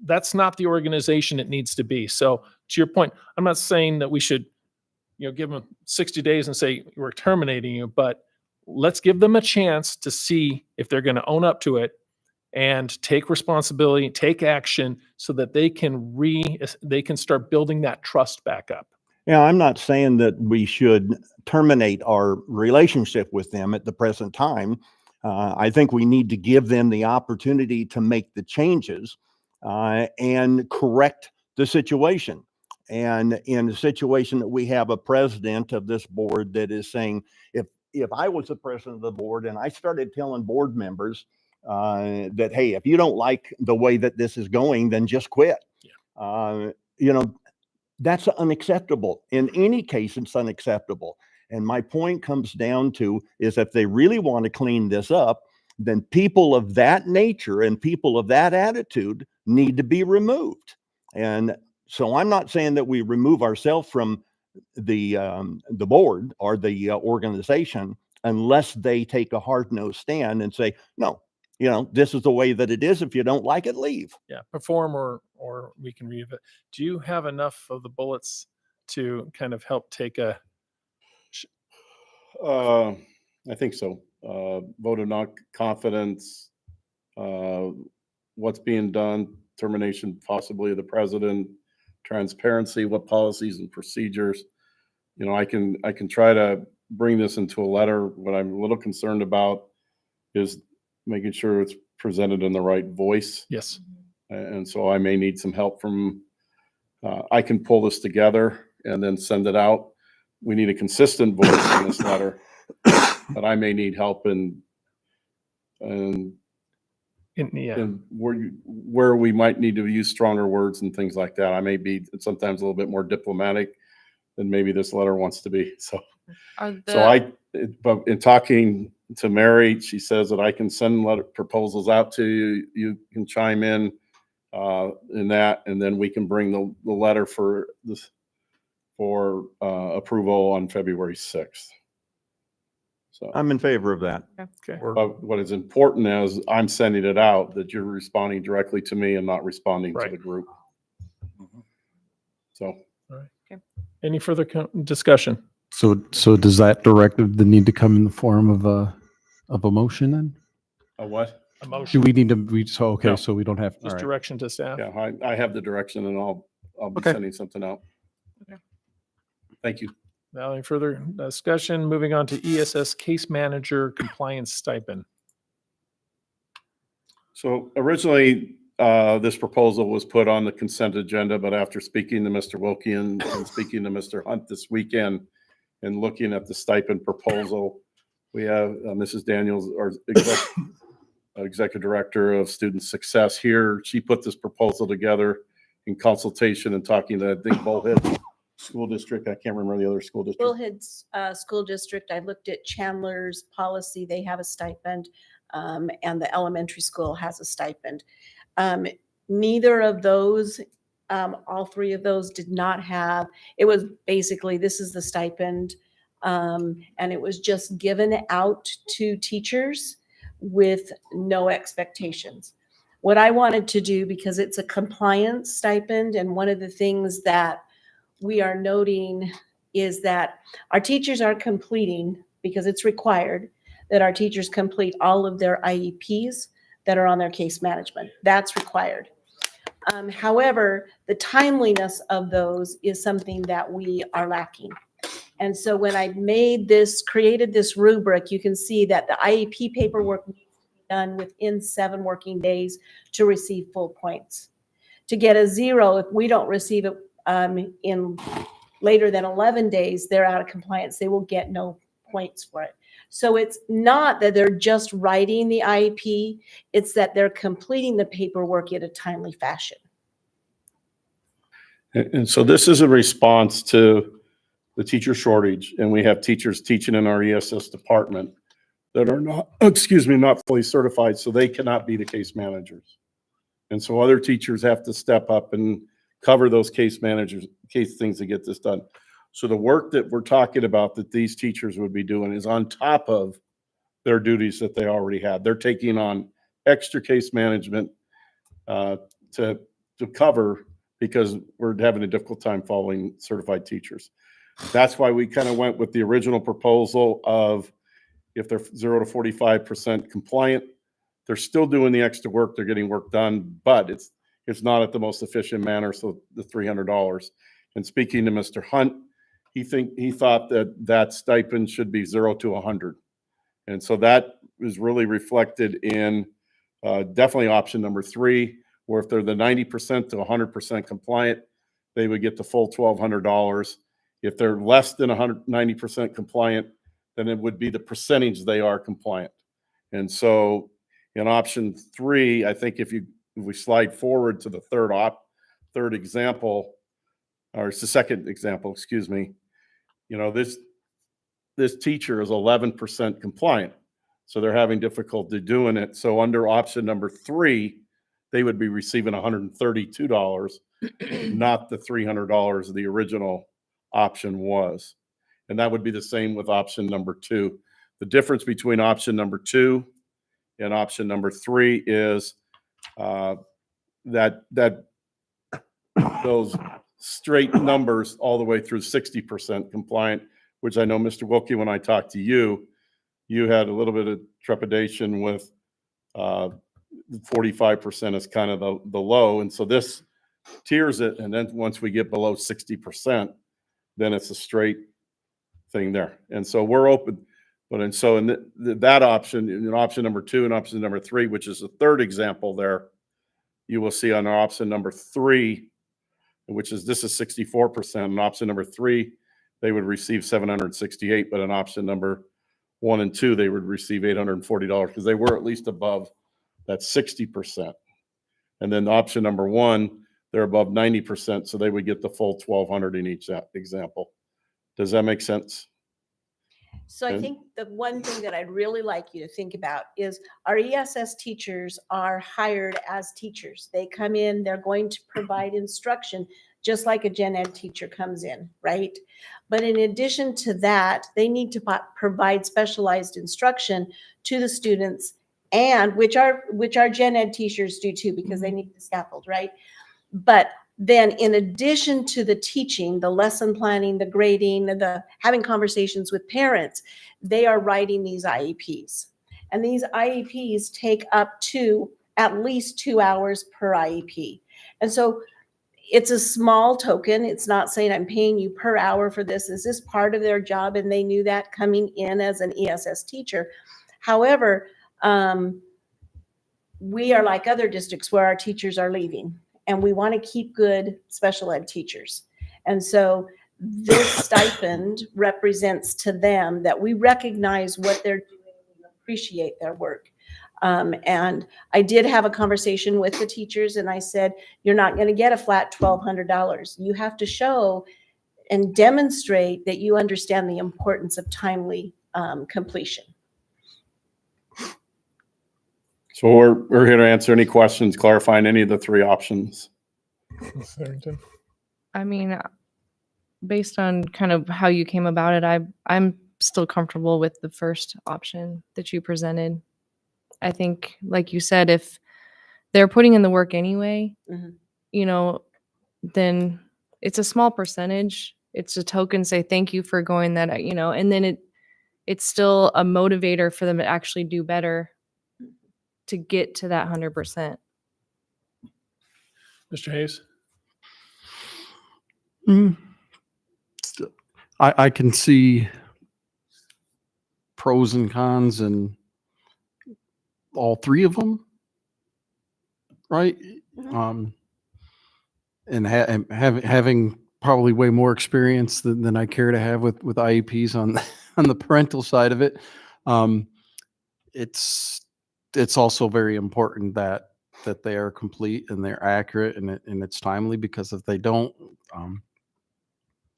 that's not the organization it needs to be. So to your point, I'm not saying that we should, give them 60 days and say, we're terminating you, but let's give them a chance to see if they're going to own up to it and take responsibility, take action so that they can start building that trust back up. Yeah, I'm not saying that we should terminate our relationship with them at the present time. I think we need to give them the opportunity to make the changes and correct the situation. And in the situation that we have a president of this board that is saying, if I was the president of the board and I started telling board members that, hey, if you don't like the way that this is going, then just quit. Yeah. That's unacceptable. In any case, it's unacceptable. And my point comes down to is if they really want to clean this up, then people of that nature and people of that attitude need to be removed. And so I'm not saying that we remove ourselves from the board or the organization unless they take a hard-nosed stand and say, no, this is the way that it is. If you don't like it, leave. Yeah, perform or we can read it. Do you have enough of the bullets to kind of help take a? I think so. Vote of non-confidence, what's being done, termination possibly of the president, transparency, what policies and procedures. I can try to bring this into a letter. What I'm a little concerned about is making sure it's presented in the right voice. Yes. And so I may need some help from, I can pull this together and then send it out. We need a consistent voice in this letter, but I may need help in where we might need to use stronger words and things like that. I may be sometimes a little bit more diplomatic than maybe this letter wants to be. So, but in talking to Mary, she says that I can send letter proposals out to you. You can chime in that, and then we can bring the letter for this for approval on February 6th. So I'm in favor of that. Okay. But what is important is I'm sending it out, that you're responding directly to me and not responding to the group. So Any further discussion? So does that directive then need to come in the form of a motion then? a what? A Do motion, we need to read, so, okay, No. so we don't have, all just right. direction to staff. Yeah, I have the direction and I'll be Okay. sending something out. Okay. Thank you. Now, any further discussion? Moving on to ESS Case Manager Compliance Stipend. So originally, this proposal was put on the consent agenda, but after speaking to Mr. Wilkie and speaking to Mr. Hunt this weekend and looking at the stipend proposal, we have Mrs. Daniels, our Executive Director of Student Success here. She put this proposal together in consultation and talking to, I think, Bullhead School District. I can't remember the other school district. Bullhead's School District, I looked at Chandler's policy, they have a stipend, and the elementary school has a stipend. Neither of those, all three of those did not have, it was basically, this is the stipend, and it was just given out to teachers with no expectations. What I wanted to do, because it's a compliance stipend, and one of the things that we are noting is that our teachers are completing, because it's required, that our teachers complete all of their IEPs that are on their case management. That's required. However, the timeliness of those is something that we are lacking. And so when I created this rubric, you can see that the IEP paperwork needs to be done within 7 working days to receive full points. To get a 0, if we don't receive it in later than 11 days, they're out of compliance. They will get no points for it. So it's not that they're just writing the IEP, it's that they're completing the paperwork in a timely fashion. And so this is a response to the teacher shortage, and we have teachers teaching in our ESS department that are not, not fully certified, so they cannot be the case managers. And so other teachers have to step up and cover those case managers, case things to get this done. So the work that we're talking about that these teachers would be doing is on top of their duties that they already had. They're taking on extra case management to cover, because we're having a difficult time following certified teachers. That's why we kind of went with the original proposal of, if they're 0 to 45% compliant, they're still doing the extra work, they're getting work done, but it's not at the most efficient manner, so the $300. And speaking to Mr. Hunt, he thought that stipend should be 0 to 100. And so that is really reflected in definitely option number 3, where if they're the 90% to 100% compliant, they would get the full $1,200. If they're less than 90% compliant, then it would be the percentage they are compliant. And so in option 3, I think if we slide forward to the third example, or it's the second example, excuse me, this teacher is 11% compliant, so they're having difficulty doing it. So under option number 3, they would be receiving $132, not the $300 the original option was. And that would be the same with option number 2. The difference between option number 2 and option number 3 is that those straight numbers all the way through 60% compliant, which I know, Mr. Wilkie, when I talked to you, you had a little bit of trepidation with 45% is kind of the low. And so this tiers it. And then once we get below 60%, then it's a straight thing there. And so we're open. But and so in that option, in option number 2 and option number 3, which is the third example there, you will see on option number 3, which is, this is 64%. And option number 3, they would receive $768, but in option number 1 and 2, they would receive $840 because they were at least above that 60%. And then option number 1, they're above 90%, so they would get the full $1,200 in each example. Does that make sense? So I think the one thing that I'd really like you to think about is our ESS teachers are hired as teachers. They come in, they're going to provide instruction just like a gen ed teacher comes in, right? But in addition to that, they need to provide specialized instruction to the students, and which our gen ed teachers do too, because they need the scaffold, right? But then in addition to the teaching, the lesson planning, the grading, the having conversations with parents, they are writing these IEPs. And these IEPs take up to at least 2 hours per IEP. And so it's a small token. It's not saying I'm paying you per hour for this. Is this part of their job? And they knew that coming in as an ESS teacher. However, we are like other districts where our teachers are leaving, and we want to keep good special ed teachers. And so this stipend represents to them that we recognize what they're doing, we appreciate their work. And I did have a conversation with the teachers, and I said, you're not going to get a flat $1,200. You have to show and demonstrate that you understand the importance of timely completion. So we're here to answer any questions, clarifying any of the three options. I mean, based on kind of how you came about it, I'm still comfortable with the first option that you presented. I think, like you said, if they're putting in the work anyway, you know, then it's a small percentage. It's a token, say thank you for going that, you know, and then it's still a motivator for them to actually do better to get to that 100%. Mr. Hayes? I can see pros and cons in all three of them, right? And having probably way more experience than I care to have with IEPs on the parental side of it, it's also very important that they are complete and they're accurate and it's timely, because if they don't,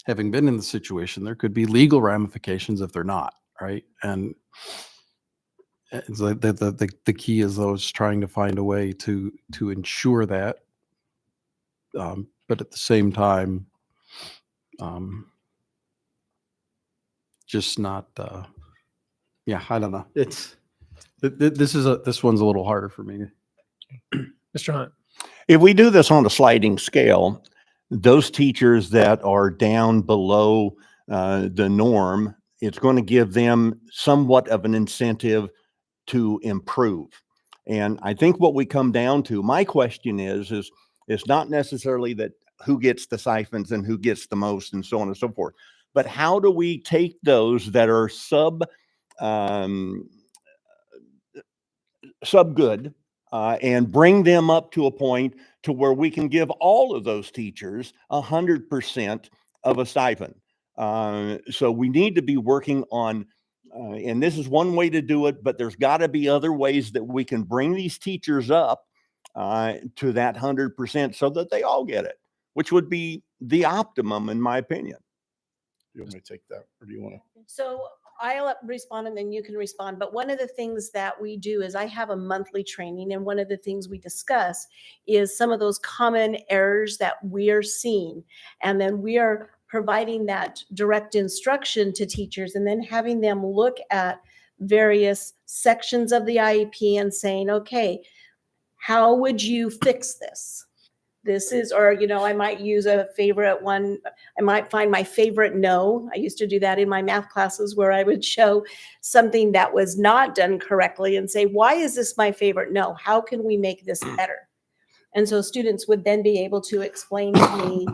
having been in the situation, there could be legal ramifications if they're not, right? And it's like the key is those trying to find a way to ensure that, but at the same time, just not. Yeah, I don't know. It's this one's a little harder for me. Mr. Hunt? If we do this on a sliding scale, those teachers that are down below the norm, it's going to give them somewhat of an incentive to improve. And I think what we come down to, my question is not necessarily that who gets the siphons and who gets the most and so on and so forth, but how do we take those that are sub good and bring them up to a point to where we can give all of those teachers 100% of a stipend. So we need to be working on, and this is one way to do it, but there's got to be other ways that we can bring these teachers up to that 100% so that they all get it, which would be the optimum in my opinion. You want me to take that, or do you want to? So I'll respond and then you can respond. But one of the things that we do is I have a monthly training, and one of the things we discuss is some of those common errors that we are seeing. And then we are providing that direct instruction to teachers and then having them look at various sections of the IEP and saying, okay, how would you fix this? This is, or, you know, I might use a favorite one. I might find my favorite no. I used to do that in my math classes where I would show something that was not done correctly and say, why is this my favorite no? How can we make this better? And so students would then be able to explain to me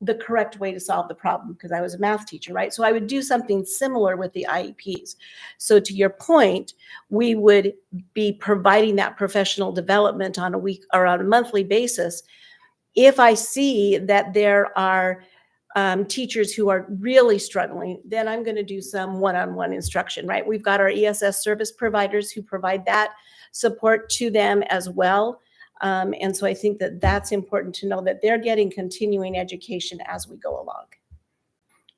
the correct way to solve the problem, because I was a math teacher, right? So I would do something similar with the IEPs. So to your point, we would be providing that professional development on a week or on a monthly basis. If I see that there are teachers who are really struggling, then I'm going to do some one-on-one instruction, right? We've got our ESS service providers who provide that support to them as well. And so I think that that's important to know, that they're getting continuing education as we go along.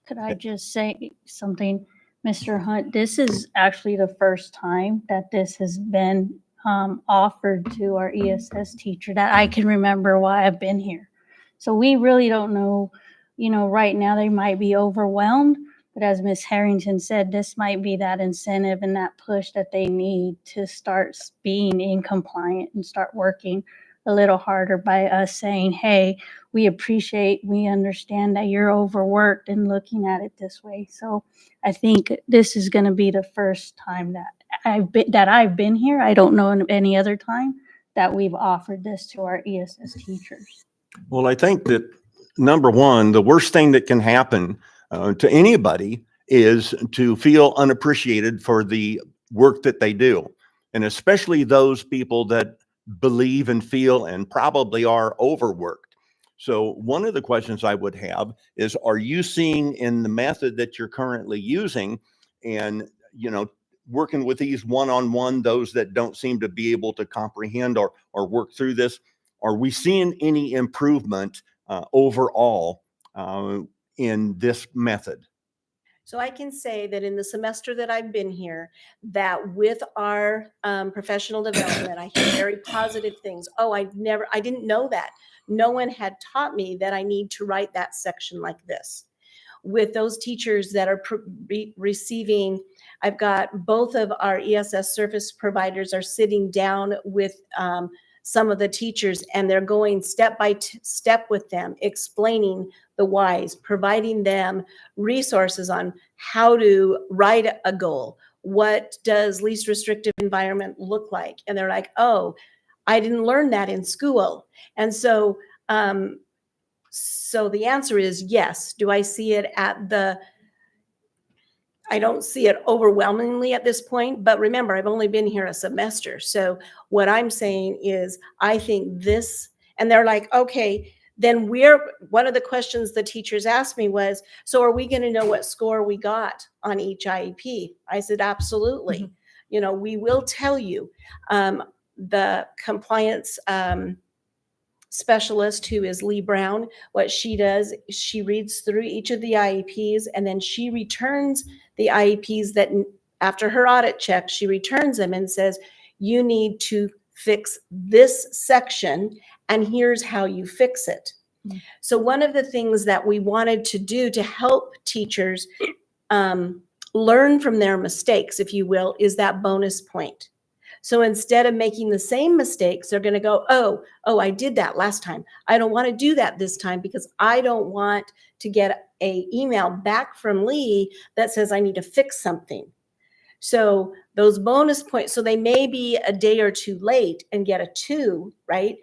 Could I just say something, Mr. Hunt? This is actually the first time that this has been offered to our ESS teacher that I can remember while I've been here. So we really don't know, you know, right now they might be overwhelmed, but as Ms. Harrington said, this might be that incentive and that push that they need to start being in compliant and start working a little harder by us saying, hey, we understand that you're overworked and looking at it this way. So I think this is going to be the first time that I've been here. I don't know any other time that we've offered this to our ESS teachers. Well, I think that number one, the worst thing that can happen to anybody is to feel unappreciated for the work that they do. And especially those people that believe and feel and probably are overworked. So one of the questions I would have is, are you seeing in the method that you're currently using and, working with these one-on-one, those that don't seem to be able to comprehend or work through this, are we seeing any improvement overall in this method? So I can say that in the semester that I've been here, that with our professional development, I hear very positive things. Oh, I didn't know that. No one had taught me that I need to write that section like this. With those teachers that are receiving, I've got both of our ESS service providers are sitting down with some of the teachers, and they're going step by step with them, explaining the whys, providing them resources on how to write a goal. What does least restrictive environment look like? And they're like, oh, I didn't learn that in school. And so, so the answer is yes. Do I see it I don't see it overwhelmingly at this point, but remember, I've only been here a semester. So what I'm saying is, I think this, and they're like, okay, then one of the questions the teachers asked me was, so are we going to know what score we got on each IEP? I said, absolutely. We will tell you. The compliance specialist, who is Lee Brown, what she does, she reads through each of the IEPs, and then she returns the IEPs that after her audit check, she returns them and says, you need to fix this section, and here's how you fix it. So one of the things that we wanted to do to help teachers learn from their mistakes, if you will, is that bonus point. So instead of making the same mistakes, they're going to go, oh, I did that last time. I don't want to do that this time, because I don't want to get an email back from Lee that says I need to fix something. So those bonus points, so they may be a day or two late and get a 2, right?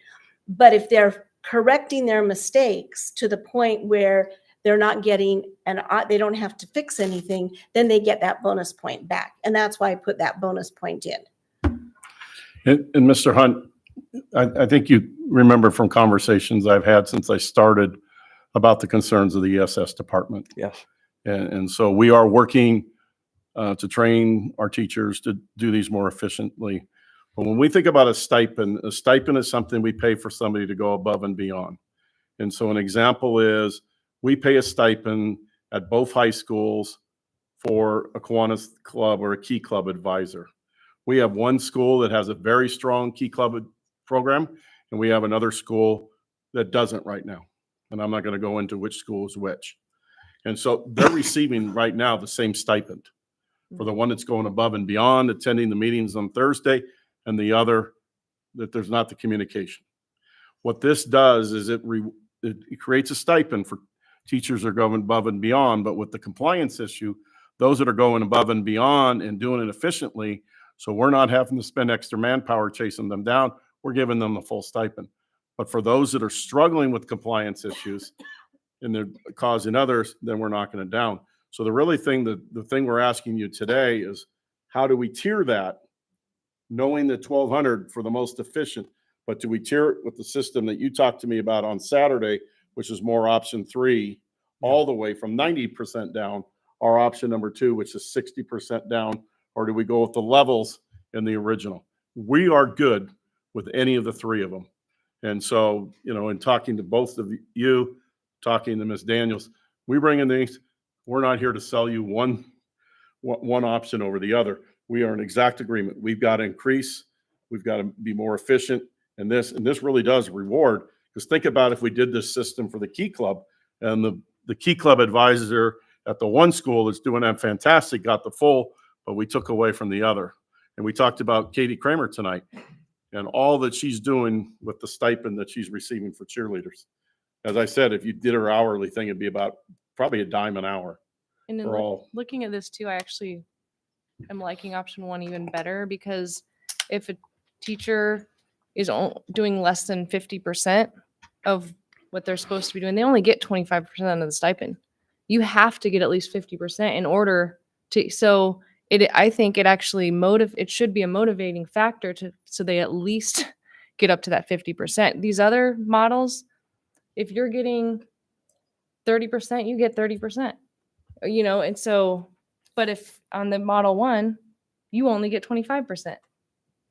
But if they're correcting their mistakes to the point where they're not getting they don't have to fix anything, then they get that bonus point back. And that's why I put that bonus point in. And Mr. Hunt, I think you remember from conversations I've had since I started about the concerns of the ESS department. Yes. And so we are working to train our teachers to do these more efficiently. But when we think about a stipend is something we pay for somebody to go above and beyond. And so an example is, we pay a stipend at both high schools for a Kiwanis club or a Key Club advisor. We have one school that has a very strong Key Club program, and we have another school that doesn't right now. And I'm not going to go into which school is which. And so they're receiving right now the same stipend for the one that's going above and beyond, attending the meetings on Thursday, and the other that there's not the communication. What this does is it creates a stipend for teachers that are going above and beyond, but with the compliance issue, those that are going above and beyond and doing it efficiently, so we're not having to spend extra manpower chasing them down, we're giving them the full stipend. But for those that are struggling with compliance issues and they're causing others, then we're knocking it down. So the thing we're asking you today is, how do we tier that, knowing that 1,200 for the most efficient, but do we tier it with the system that you talked to me about on Saturday, which is more option 3, all the way from 90% down, or option number 2, which is 60% down, or do we go with the levels in the original? We are good with any of the 3 of them. And so, in talking to both of you, talking to Ms. Daniels, we bring in these, we're not here to sell you one option over the other. We are in exact agreement. We've got to increase, we've got to be more efficient, and this really does reward. Because think about if we did this system for the Key Club, and the Key Club advisor at the one school that's doing that fantastic got the full, but we took away from the other. And we talked about Katie Kramer tonight and all that she's doing with the stipend that she's receiving for cheerleaders. As I said, if you did her hourly thing, it'd be about probably $0.10 an hour And then for all. looking at this too, I actually am liking option one even better, because if a teacher is doing less than 50% of what they're supposed to be doing, they only get 25% of the stipend. You have to get at least 50% in order to, so I think it actually it should be a motivating factor so they at least get up to that 50%. These other models, if you're getting 30%, you get 30%, and so, but if on the model one, you only get 25%.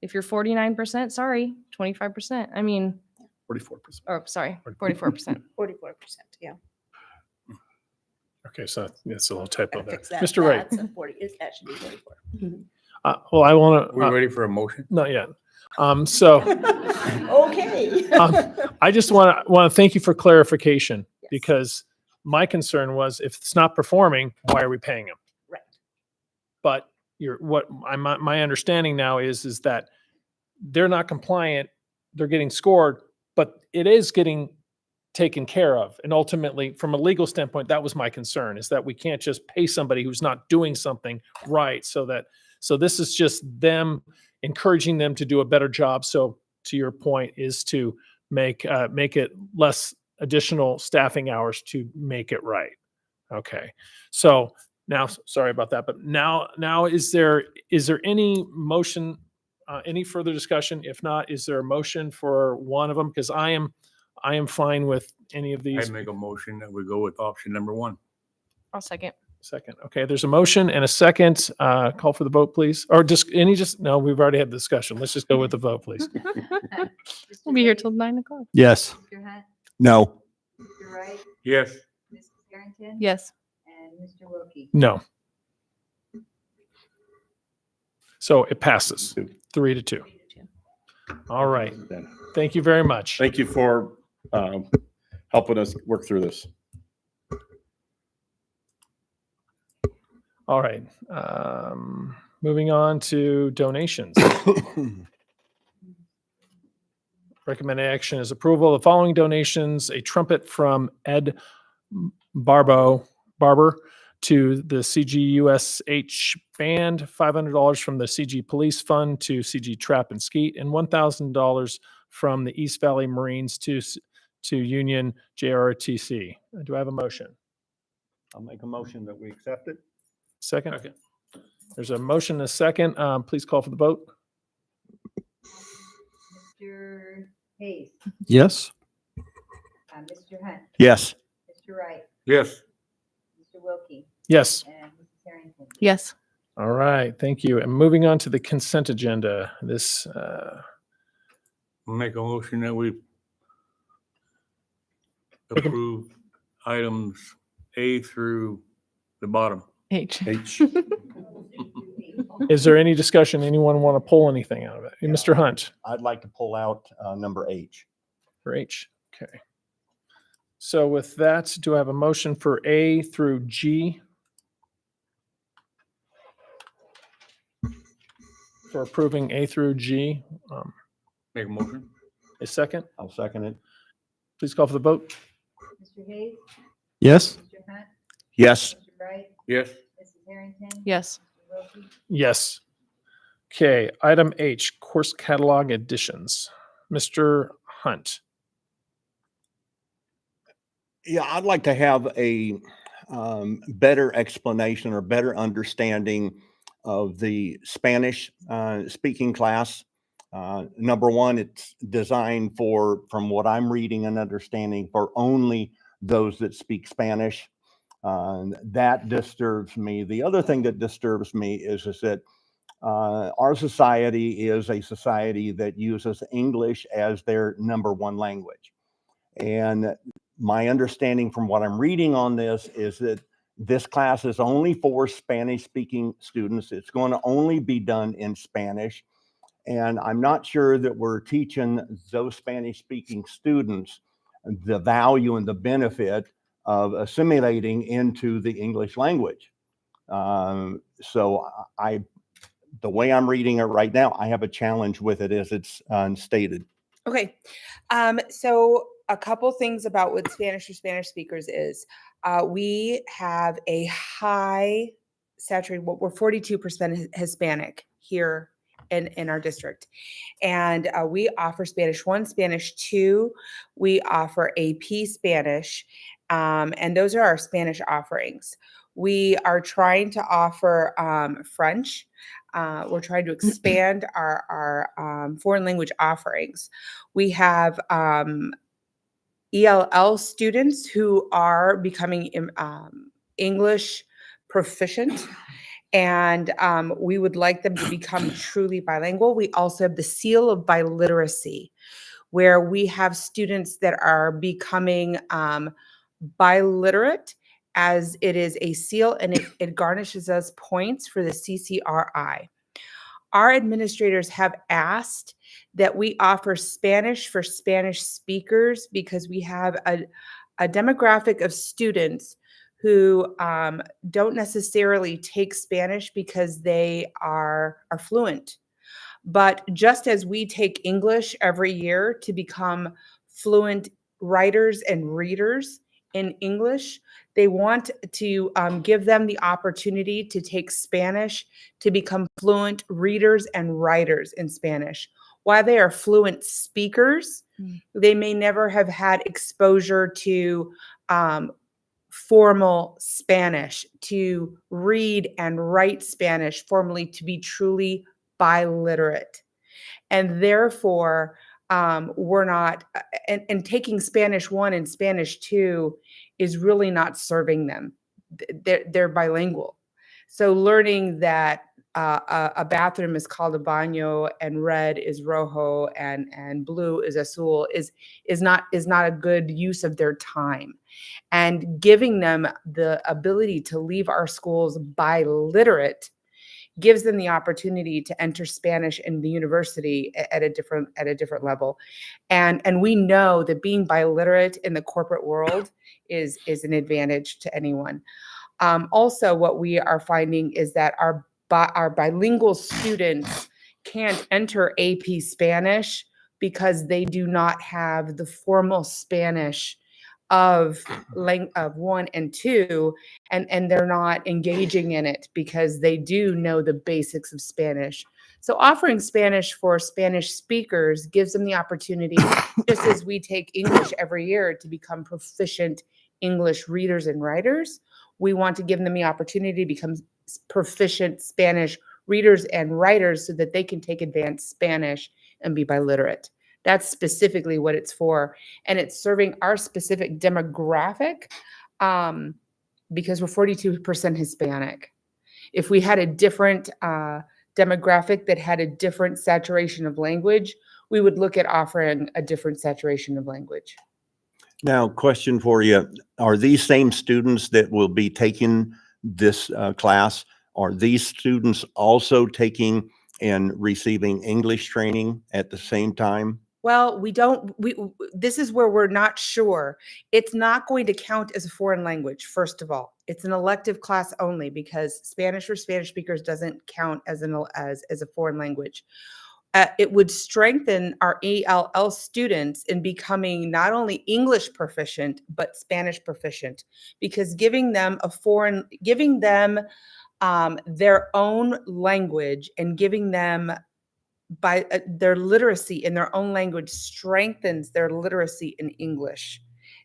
If you're 49%, sorry, 25%. I mean, 44%. or sorry, 44%. 44%, yeah. Okay, so that's a little typo there. Fix that. Mr. Wright. That's a 40, that should be 44. Well, I want We to, ready for a motion? not yet. So Okay. I just want to thank you for clarification, Yes. because my concern was if it's not performing, why are we paying them? Right. But my understanding now is that they're not compliant, they're getting scored, but it is getting taken care of. And ultimately, from a legal standpoint, that was my concern, is that we can't just pay somebody who's not doing something right. So this is just them encouraging them to do a better job. So to your point is to make it less additional staffing hours to make it right. Okay. So now, sorry about that, but now is there any motion, any further discussion? If not, is there a motion for one of them? Because I am fine with any of I these. make a motion that we go with option number one. I'll second. Second. Okay, there's a motion and a second. Call for the vote, please. Or no, we've already had the discussion. Let's just go with the vote, please. We'll be here till 9 o'clock. Yes. Mr. Hunt, No. Mr. Wright, Yes. Mrs. Harrington. Yes. And Mr. Wilkie. No. So it passes 3-2. All right. Thank you very much. Thank you for helping us work through this. All right. Moving on to donations. Recommended action is approval of the following donations: a trumpet from Ed Barber to the CGUSH band, $500 from the CG Police Fund to CG Trap and Skeet, and $1,000 from the East Valley Marines to Union JRTC. Do I have a motion? I'll make a motion that we accept it. Second? There's a motion and a second. Please call for the vote. Mr. Hayes, Yes. Mr. Hunt, Yes. Mr. Wright, Yes. Mr. Wilkie, Yes. and Mrs. Harrington. Yes. All right. Thank you. And moving on to the consent agenda. This, Make a motion that we approve items A through the bottom. H. is there any discussion? Anyone want to pull anything out of it? Mr. Hunt I'd like to pull out number H. for H. Okay. So with that, do I have a motion for A through G? For approving A through G. Make a motion. A second? I'll second it. Please call for the vote. Mr. Hayes, Yes. Mr. Hunt, Yes. Mr. Wright, Yes. Mrs. Harrington. Yes. Mr. Wilkie. Yes. Okay, item H, course catalog additions. Mr. Hunt. Yeah, I'd like to have a better explanation or better understanding of the Spanish speaking class. Number one, it's designed for, from what I'm reading and understanding, for only those that speak Spanish. That disturbs me. The other thing that disturbs me is that our society is a society that uses English as their number one language. And my understanding from what I'm reading on this is that this class is only for Spanish speaking students. It's going to only be done in Spanish. And I'm not sure that we're teaching those Spanish speaking students the value and the benefit of assimilating into the English language. So the way I'm reading it right now, I have a challenge with it as it's stated. Okay, so a couple things about what Spanish for Spanish speakers is. We have a high saturated, we're 42% Hispanic here in our district. And we offer Spanish 1, Spanish 2. We offer AP Spanish, and those are our Spanish offerings. We are trying to offer French. We're trying to expand our foreign language offerings. We have ELL students who are becoming English proficient, and we would like them to become truly bilingual. We also have the seal of biliteracy, where we have students that are becoming biliterate, as it is a seal and it garnishes us points for the CCRI. Our administrators have asked that we offer Spanish for Spanish speakers because we have a demographic of students who don't necessarily take Spanish because they are fluent. But just as we take English every year to become fluent writers and readers in English, they want to give them the opportunity to take Spanish to become fluent readers and writers in Spanish. While they are fluent speakers, they may never have had exposure to formal Spanish, to read and write Spanish formally, to be truly biliterate. And therefore, we're not, and taking Spanish 1 and Spanish 2 is really not serving them. They're bilingual. So learning that a bathroom is called a baño and red is rojo and blue is azul is not a good use of their time. And giving them the ability to leave our schools biliterate gives them the opportunity to enter Spanish in the university at a different level. And we know that being biliterate in the corporate world is an advantage to anyone. Also, what we are finding is that our bilingual students can't enter AP Spanish because they do not have the formal Spanish of 1 and 2, and they're not engaging in it because they do know the basics of Spanish. So offering Spanish for Spanish speakers gives them the opportunity, just as we take English every year, to become proficient English readers and writers. We want to give them the opportunity to become proficient Spanish readers and writers so that they can take advanced Spanish and be biliterate. That's specifically what it's for. And it's serving our specific demographic because we're 42% Hispanic. If we had a different demographic that had a different saturation of language, we would look at offering a different saturation of language. Now, question for you. Are these same students that will be taking this class, are these students also taking and receiving English training at the same time? Well, this is where we're not sure. It's not going to count as a foreign language, first of all. It's an elective class only because Spanish for Spanish speakers doesn't count as a foreign language. It would strengthen our ELL students in becoming not only English proficient, but Spanish proficient, because giving them their own language and giving them by their literacy in their own language strengthens their literacy in English.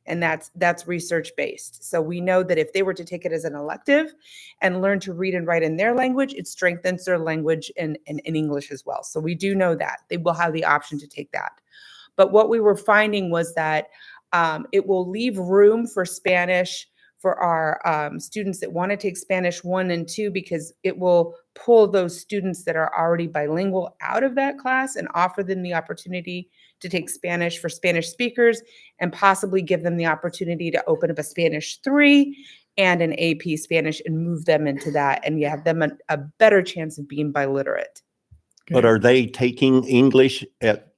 And that's research based. So we know that if they were to take it as an elective and learn to read and write in their language, it strengthens their language in English as well. So we do know that they will have the option to take that. But what we were finding was that it will leave room for Spanish for our students that want to take Spanish 1 and 2, because it will pull those students that are already bilingual out of that class and offer them the opportunity to take Spanish for Spanish speakers, and possibly give them the opportunity to open up a Spanish 3 and an AP Spanish and move them into that, and you have them a better chance of being biliterate. But are they taking English at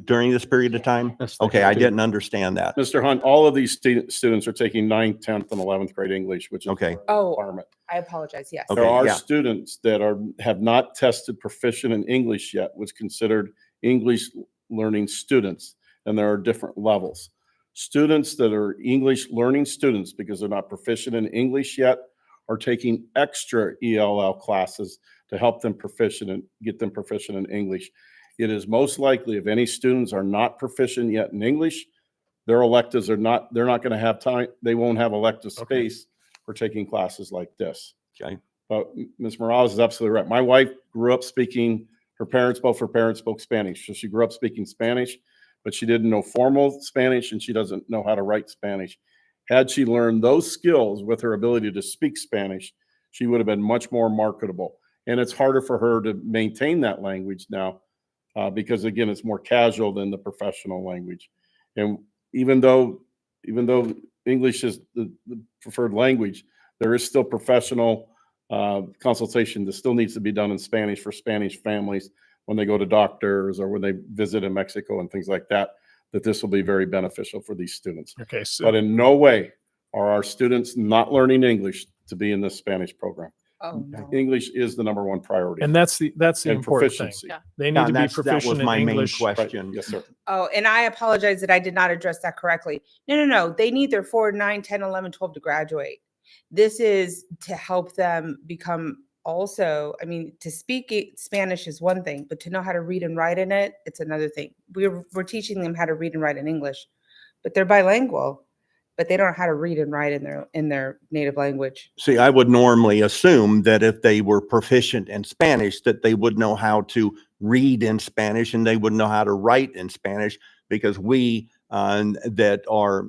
during this period of time? Okay, I didn't understand that. Mr. Hunt, all of these students are taking 9th, 10th, and 11th grade English, which is okay. a requirement. I apologize. Yes. There are students that have not tested proficient in English yet, which considered English learning students, and there are different levels. Students that are English learning students, because they're not proficient in English yet, are taking extra ELL classes to help them get them proficient in English. It is most likely if any students are not proficient yet in English, their electives they're not going to have time. They won't have elective space for taking classes like this. Okay. But Ms. Morales is absolutely right. My wife grew up speaking, both her parents spoke Spanish. So she grew up speaking Spanish, but she didn't know formal Spanish and she doesn't know how to write Spanish. Had she learned those skills with her ability to speak Spanish, she would have been much more marketable. And it's harder for her to maintain that language now because, again, it's more casual than the professional language. And even though English is the preferred language, there is still professional consultation that still needs to be done in Spanish for Spanish families when they go to doctors or when they visit in Mexico and things like that, that this will be very beneficial for these students. Okay, so But in no way are our students not learning English to be in this Spanish program. Oh, no. English is the number one priority. and that's the And important thing. proficiency. They need Yeah, to and be that was proficient in my main English. question. Yes, sir. Oh, and I apologize that I did not address that correctly. No. They need their 4, 9, 10, 11, 12 to graduate. This is to help them become also, I mean, to speak Spanish is one thing, but to know how to read and write in it, it's another thing. We're teaching them how to read and write in English, but they're bilingual, but they don't know how to read and write in their native language. See, I would normally assume that if they were proficient in Spanish, that they would know how to read in Spanish and they would know how to write in Spanish, because we that are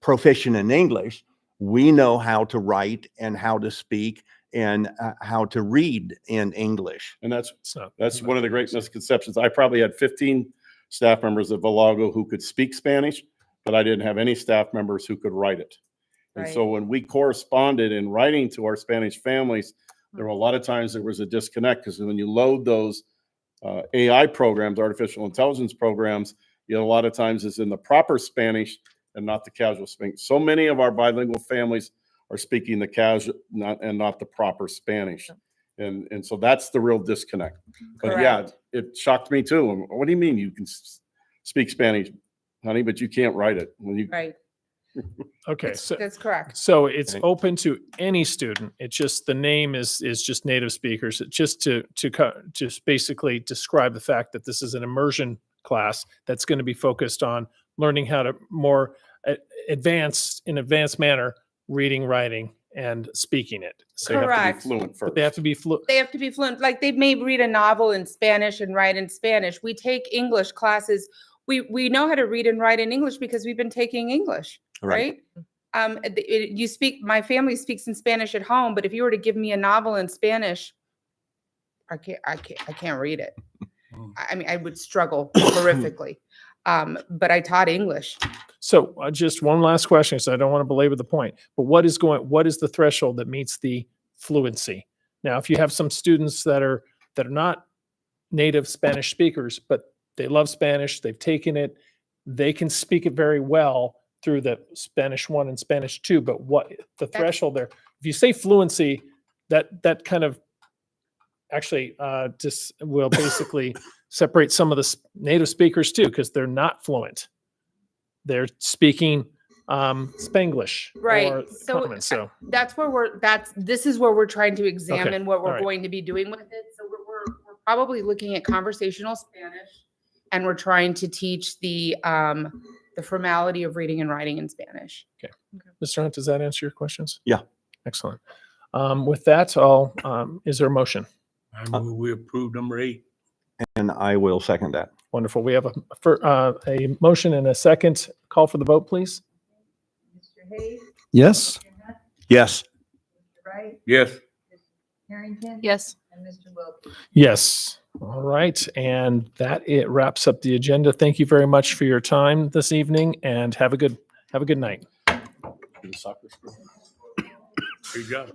proficient in English, we know how to write and how to speak and how to read in English. And that's one of the great misconceptions. I probably had 15 staff members at Valago who could speak Spanish, but I didn't have any staff members who could write it. And so when we corresponded in writing to our Spanish families, there were a lot of times there was a disconnect, because when you load those AI programs, artificial intelligence programs, a lot of times it's in the proper Spanish and not the casual Spanish. So many of our bilingual families are speaking the casual and not the proper Spanish. And so that's the real disconnect. But yeah, it shocked me too. What do you mean you can speak Spanish, honey, but you can't write it? Right. Okay, so That's correct. so it's open to any student. It's just the name is just native speakers. It's just to just basically describe the fact that this is an immersion class that's going to be focused on learning how to more advanced manner reading, writing, and speaking it. So they have to be fluent first. But they have to be fluent. They have to be fluent. Like they may read a novel in Spanish and write in Spanish. We take English classes. We know how to read and write in English because we've been taking English, right? My family speaks in Spanish at home, but if you were to give me a novel in Spanish, I can't read it. I mean, I would struggle horrifically. But I taught English. So just one last question, so I don't want to belabor the point, but what is the threshold that meets the fluency? Now, if you have some students that are not native Spanish speakers, but they love Spanish, they've taken it, they can speak it very well through the Spanish 1 and Spanish 2, but what the threshold there, if you say fluency, that kind of actually just will basically separate some of the native speakers too, because they're not fluent. They're speaking Spanglish, Right. or common. So that's where this is where we're trying to examine what we're going to be doing with it. So we're probably looking at conversational Spanish, and we're trying to teach the formality of reading and writing in Spanish. Okay. Mr. Hunt, does that answer your questions? Yeah. Excellent. With that, is there a motion? I move we approve number 8. And I will second that. Wonderful. We have a motion and a second. Call for the vote, please. Mr. Hayes, Yes. Yes. Mr. Wright, Yes. Ms. Harrington. Yes. And Mr. Wilkie. Yes. All right. And it wraps up the agenda. Thank you very much for your time this evening, and have a good night. Good job.